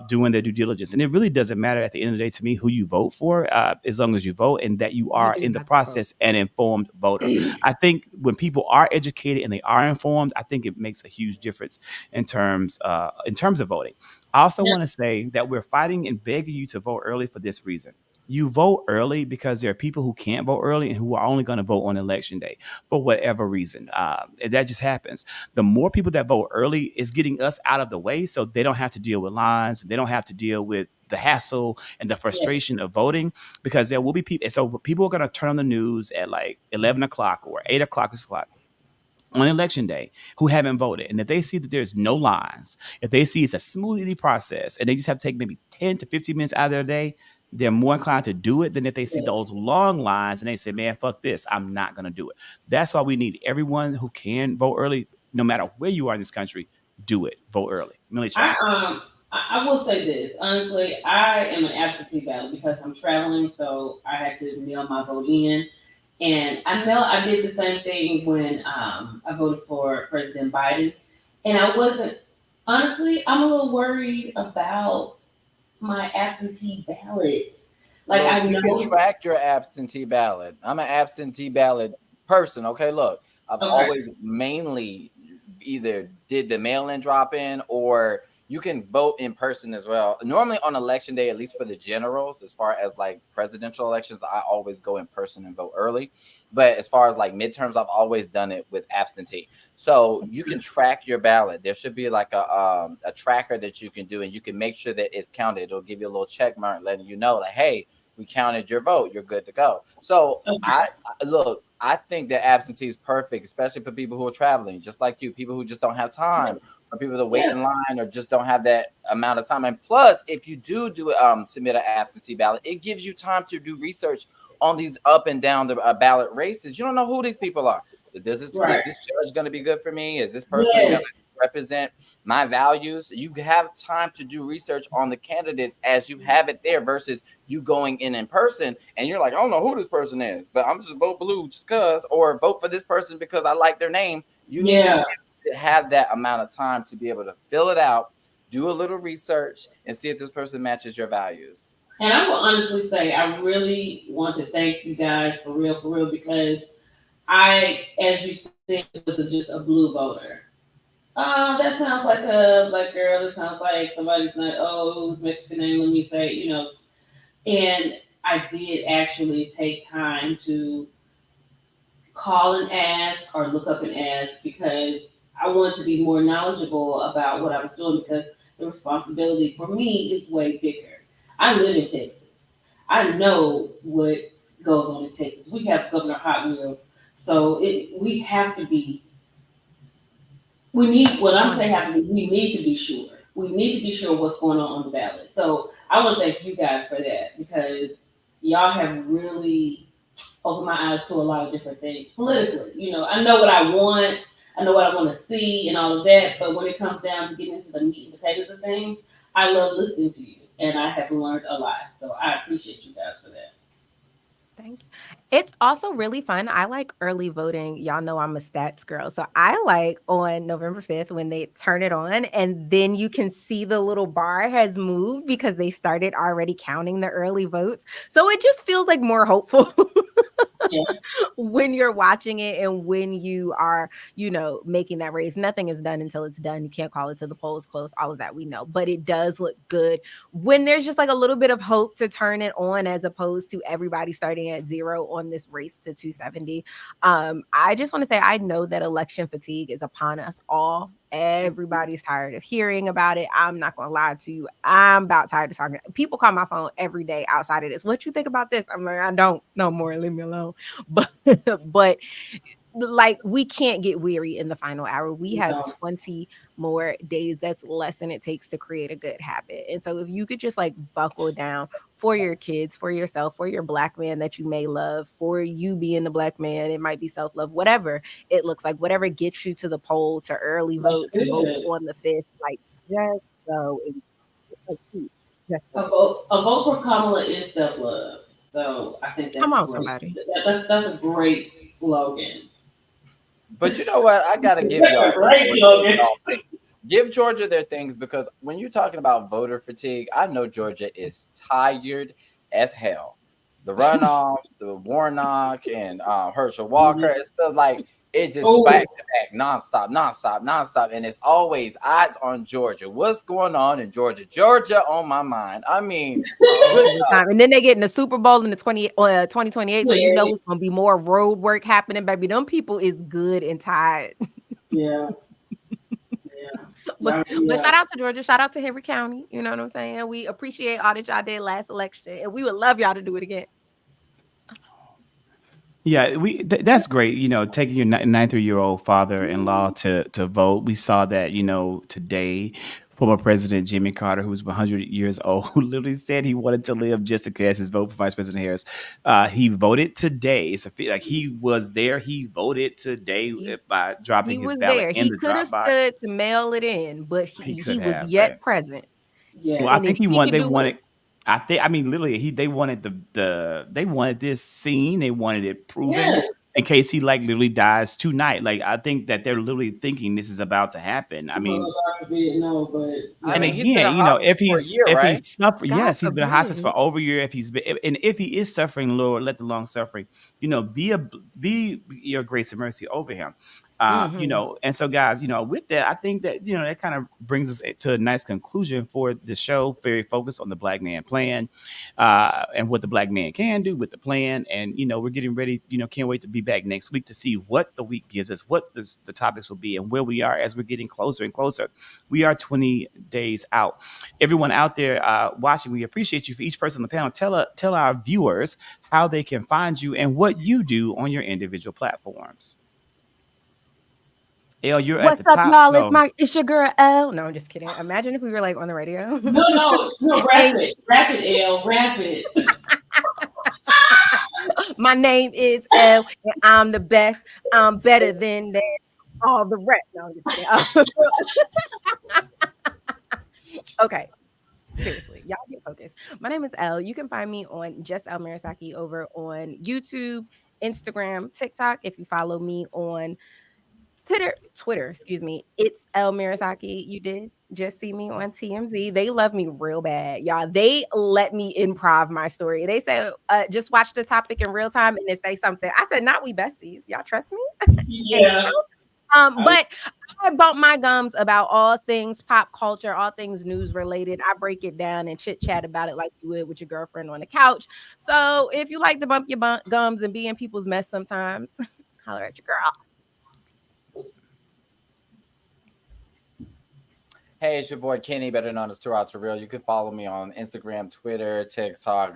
doing their due diligence. And it really doesn't matter at the end of the day to me who you vote for, as long as you vote and that you are in the process an informed voter. I think when people are educated and they are informed, I think it makes a huge difference in terms of voting. I also want to say that we're fighting and begging you to vote early for this reason. You vote early because there are people who can't vote early and who are only going to vote on election day for whatever reason. That just happens. The more people that vote early is getting us out of the way so they don't have to deal with lines. They don't have to deal with the hassle and the frustration of voting, because there will be people. So people are going to turn on the news at like 11 o'clock or 8 o'clock on election day who haven't voted. And if they see that there's no lines, if they see it's a smoothly process and they just have to take maybe 10 to 15 minutes out of their day, they're more inclined to do it than if they see those long lines and they say, man, fuck this, I'm not going to do it. That's why we need everyone who can vote early, no matter where you are in this country, do it. Vote early. I will say this. Honestly, I am an absentee ballot because I'm traveling, so I had to mail my vote in. And I did the same thing when I voted for President Biden. And I wasn't, honestly, I'm a little worried about my absentee ballot. Like, Look, I you know can track your absentee ballot. I'm an absentee ballot person. Okay, look, I've always mainly either did the mail-in drop-in, or you can vote in person as well. Normally on election day, at least for the generals, as far as like presidential elections, I always go in person and vote early. But as far as like midterms, I've always done it with absentee. So you can track your ballot. There should be like a tracker that you can do, and you can make sure that it's counted. It'll give you a little check mark letting you know like, hey, we counted your vote. You're good to go. So I look, I think that absentee is perfect, especially for people who are traveling, just like you, people who just don't have time, or people that wait in line or just don't have that amount of time. And plus, if you do submit an absentee ballot, it gives you time to do research on these up and down the ballot races. You don't know who these people are. Is this judge going to be good for me? Is this person going to represent my values? You have time to do research on the candidates as you have it there versus you going in person and you're like, I don't know who this person is, but I'm just vote blue just cause, or vote for this person because I like their name. You need to have that amount of time to be able to fill it out, do a little research, and see if this person matches your values. And I will honestly say, I really want to thank you guys for real, because I, as you said, was just a blue voter. That sounds like a black girl. That sounds like somebody's like, oh, Mexican name. Let me say, And I did actually take time to call and ask or look up and ask because I wanted to be more knowledgeable about what I was doing because the responsibility for me is way bigger. I live in Texas. I know what goes on in Texas. We have Governor Hot Wheels, so we have to be. We need. What I'm saying, have to be. We need to be sure. We need to be sure what's going on the ballot. So I want to thank you guys for that because y'all have really opened my eyes to a lot of different things politically. I know what I want. I know what I want to see and all of that. But when it comes down to getting into the meat and potatoes of things, I love listening to you. And I have learned a lot. So I appreciate you guys for that. Thank you. It's also really fun. I like early voting. Y'all know I'm a stats girl. So I like on November 5th when they turn it on and then you can see the little bar has moved because they started already counting the early votes. So it just feels like more hopeful. When you're watching it and when you are, making that race. Nothing is done until it's done. You can't call it till the polls close, all of that we know. But it does look good when there's just like a little bit of hope to turn it on as opposed to everybody starting at 0 on this race to 270. I just want to say I know that election fatigue is upon us all. Everybody's tired of hearing about it. I'm not going to lie to you. I'm about tired of talking. People call my phone every day outside of this. What you think about this? I'm like, I don't know more. Leave me alone. But like we can't get weary in the final hour. We have 20 more days. That's less than it takes to create a good habit. And so if you could just like buckle down for your kids, for yourself, for your black man that you may love, for you being the black man, it might be self-love, whatever it looks like, whatever gets you to the poll, to early vote, to vote on the 5th, like just go and a vote for Kamala is self-love. So I think that's come on, great. somebody. That's a great slogan. But you know what? I gotta give y'all give Georgia their things because when you're talking about voter fatigue, I know Georgia is tired as hell. The runoffs, the Warnock and Herschel Walker, it's still like it's just back to back, nonstop, and it's always eyes on Georgia. What's going on in Georgia? Georgia on my mind. I mean, and then they get in the Super Bowl in the 2028, so you know it's gonna be more road work happening, baby. Them people is good and tired. Yeah. But shout out to Georgia, shout out to Henry County. You know what I'm saying? We appreciate all that y'all did last election, and we would love y'all to do it again. Yeah, that's great. Taking your 93-year-old father-in-law to vote. We saw that, today, former President Jimmy Carter, who was 100 years old, who literally said he wanted to live just to cast his vote for Vice President Harris. He voted today. It's like he was there. He voted today by dropping his ballot in the drop box. He could have stood to mail it in, but he was yet present. Yeah. Well, I think they wanted. Literally, they wanted they wanted this seen. They wanted it proven in case he literally dies tonight. Like I think that they're literally thinking this is about to happen. I mean, if he's suffering, yes, he's been in hospice for over a year. If he is suffering, Lord, let the long suffering, be your grace and mercy over him. And so guys, with that, I think that, that kind of brings us to a nice conclusion for the show, very focused on the Black Man Plan, and what the Black man can do with the plan. And, we're getting ready, can't wait to be back next week to see what the week gives us, what the topics will be, and where we are as we're getting closer and closer. We are 20 days out. Everyone out there watching, we appreciate you. For each person on the panel, tell our viewers how they can find you and what you do on your individual platforms. Elle, you're What's at the up, top. y'all? It's your girl Elle. No, I'm just kidding. Imagine if we were like on the radio. No, rap it, Elle, rap it. My name is Elle, and I'm the best. I'm better than all the rest. No, I'm just kidding. Okay. Seriously, y'all get focused. My name is Elle. You can find me on Just Elle Murasaki over on YouTube, Instagram, TikTok. If you follow me on Twitter, excuse me, it's Elle Murasaki. You did just see me on TMZ. They love me real bad, y'all. They let me improv my story. They said, just watch the topic in real time and then say something. I said, not we besties. Y'all trust me? Yeah. But I bump my gums about all things pop culture, all things news related. I break it down and chit chat about it like you would with your girlfriend on the couch. So if you like to bump your gums and be in people's mess sometimes, holler at your girl. Hey, it's your boy Kenny, better known as Too Out to Real. You can follow me on Instagram, Twitter, TikTok.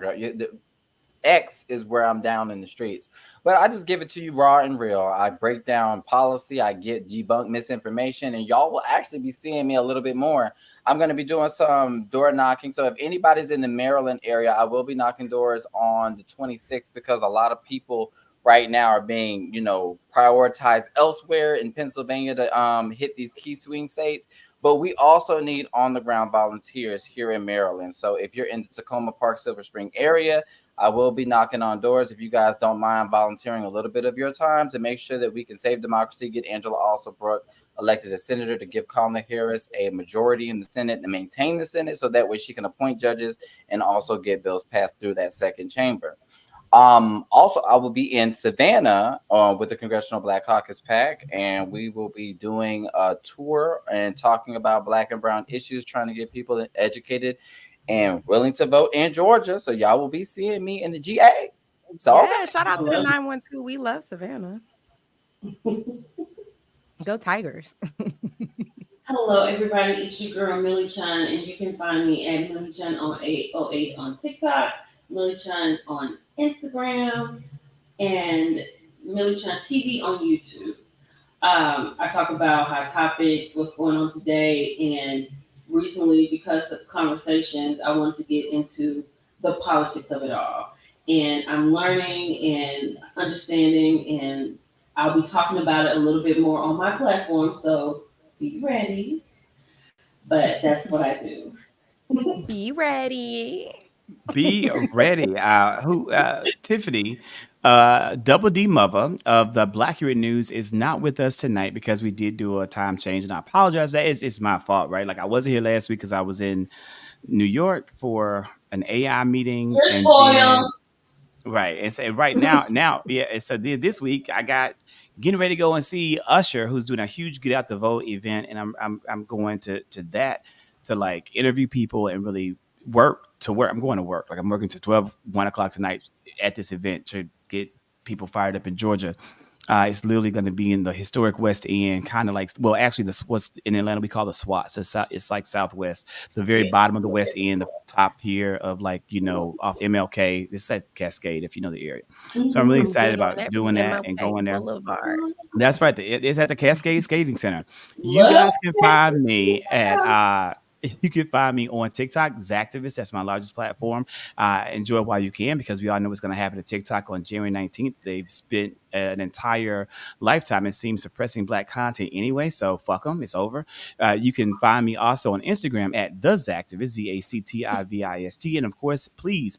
X is where I'm down in the streets. But I just give it to you raw and real. I break down policy. I debunk misinformation. And y'all will actually be seeing me a little bit more. I'm going to be doing some door knocking. So if anybody's in the Maryland area, I will be knocking doors on the 26th because a lot of people right now are being, prioritized elsewhere in Pennsylvania to hit these key swing states. But we also need on-the-ground volunteers here in Maryland. So if you're in the Tacoma Park, Silver Spring area, I will be knocking on doors. If you guys don't mind volunteering a little bit of your time to make sure that we can save democracy, get Angela Alsabrook elected as senator, to give Kamala Harris a majority in the Senate and maintain the Senate so that way she can appoint judges and also get bills passed through that second chamber. Also, I will be in Savannah with the Congressional Black Caucus PAC, and we will be doing a tour and talking about Black and brown issues, trying to get people educated and willing to vote in Georgia. So y'all will be seeing me in the GA. So yeah, shout out to the 912. We love Savannah. Go Tigers. Hello, everybody. It's your girl, Millie Chan, and you can find me at Millie Chan on 808 on TikTok, Millie Chan on Instagram, and Millie Chan TV on YouTube. I talk about hot topics, what's going on today, and recently, because of conversations, I wanted to get into the politics of it all. And I'm learning and understanding, and I'll be talking about it a little bit more on my platform, so be ready. But that's what I do. Be ready. Be ready. Tiffany, Double D Mother of the Black Accurate News is not with us tonight because we did do a time change, and I apologize. It's my fault, right? Like I wasn't here last week because I was in New York for an AI meeting. Right. And so right now, yeah. And so this week I got getting ready to go and see Usher, who's doing a huge Get Out the Vote event, and I'm going to that to like interview people and really work. I'm going to work. Like I'm working to 1 o'clock tonight at this event to get people fired up in Georgia. It's literally going to be in the historic West End, kind of like, well, actually, what's in Atlanta we call the SWAT. So it's like Southwest, the very bottom of the West End, the top here of like, off MLK. This is at Cascade, if you know the area. So I'm really excited about doing that and going there. Boulevard. That's right. It's at the Cascade Skating Center. You guys can find me at you can find me on TikTok, Zactivist. That's my largest platform. Enjoy it while you can, because we all know what's going to happen to TikTok on January 19th. They've spent an entire lifetime, it seems, suppressing Black content anyway. So fuck them. It's over. You can find me also on Instagram at the Zactivist, Zactivist. And of course, please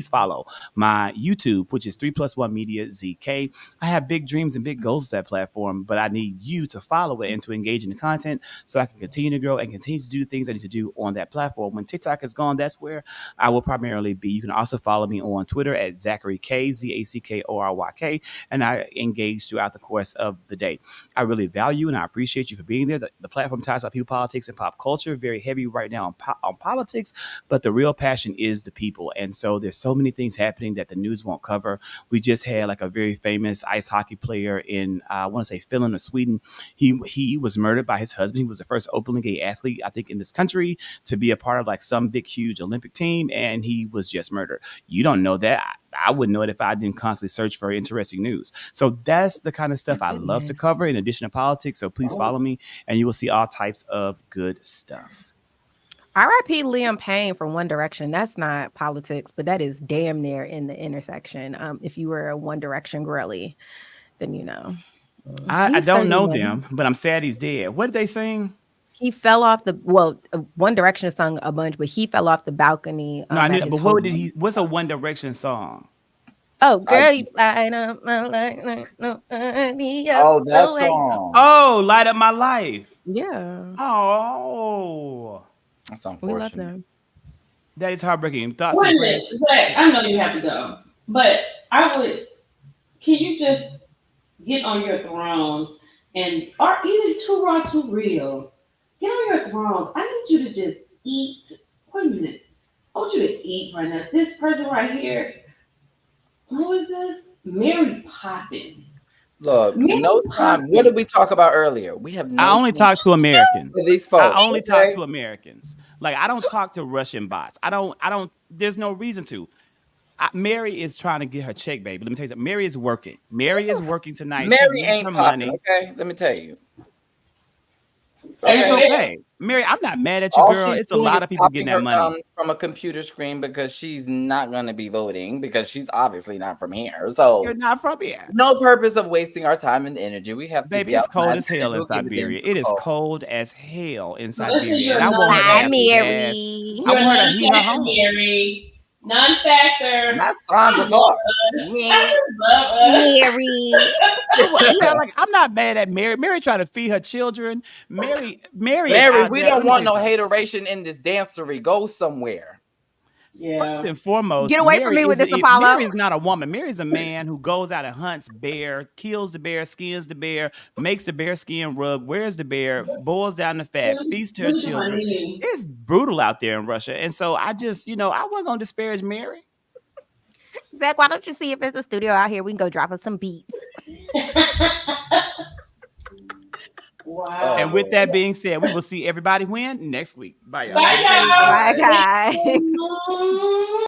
follow my YouTube, which is 3+1 Media ZK. I have big dreams and big goals to that platform, but I need you to follow it and to engage in the content so I can continue to grow and continue to do the things I need to do on that platform. When TikTok is gone, that's where I will primarily be. You can also follow me on Twitter at Zachary K, ZACKORY. ORYK, and I engage throughout the course of the day. I really value and I appreciate you for being there. The platform ties up people, politics, and pop culture. Very heavy right now on politics, but the real passion is the people. And so there's so many things happening that the news won't cover. We just had like a very famous ice hockey player in, I want to say Finland or Sweden. He was murdered by his husband. He was the first openly gay athlete, I think, in this country to be a part of like some big, huge Olympic team. And he was just murdered. You don't know that. I wouldn't know it if I didn't constantly search for interesting news. So that's the kind of stuff I love to cover in addition to politics. So please follow me and you will see all types of good stuff. R.I.P. Liam Payne from One Direction. That's not politics, but that is damn near in the intersection. If you were a One Direction girly, then you know. I don't know them, but I'm sad he's dead. What did they sing? He fell off One Direction sung a bunch, but he fell off the balcony. No, I knew, but what did he? What's a One Direction song? Oh, girl, you light up my life. Oh, that song. Oh, Light Up My Life. Yeah. Oh, that's We love unfortunate. them. That is heartbreaking. Thoughts? Wait a minute, Zach, I know you have to go, but can you just get on your throne and, or either too raw, too real, get on your throne. I need you to just eat. Wait a minute. I want you to eat right now. This person right here, who is this? Mary Poppins. Look, no time. What did we talk about earlier? We have no I only talk to Americans. These folks. I only talk to Americans. Like I don't talk to Russian bots. I don't. There's no reason to. Mary is trying to get her check, baby. Let me tell you something. Mary is working. Mary is working tonight. Mary ain't popping, okay? Let me tell you. Okay. It's okay. Mary, I'm not mad at you, girl. It's a lot of people getting that money from a computer screen because she's not going to be voting because she's obviously not from here. So you're not from here. No purpose of wasting our time and energy. We have to baby, it's cold as hell in Siberia. It is cold as hell in Siberia. And I want her to Mary. I want her to heat her home. Mary. Non-factor. Not Sandra Clark. Mary. Yeah, like I'm not mad at Mary. Mary trying to feed her children. Mary. We don't want no hateration in this dancery. Go somewhere. Yeah. First and foremost, get away from me with this, Apollo. Mary's not a woman. Mary's a man who goes out and hunts bear, kills the bear, skins the bear, makes the bear skin rug, wears the bear, boils down the fat, feeds her children. It's brutal out there in Russia. And so I just, I wasn't going to disparage Mary. Zach, why don't you see if there's a studio out here? We can go drop us some beats. Wow. And with that being said, we will see everybody when next week. Bye, y'all. Bye, y'all. Bye, guys.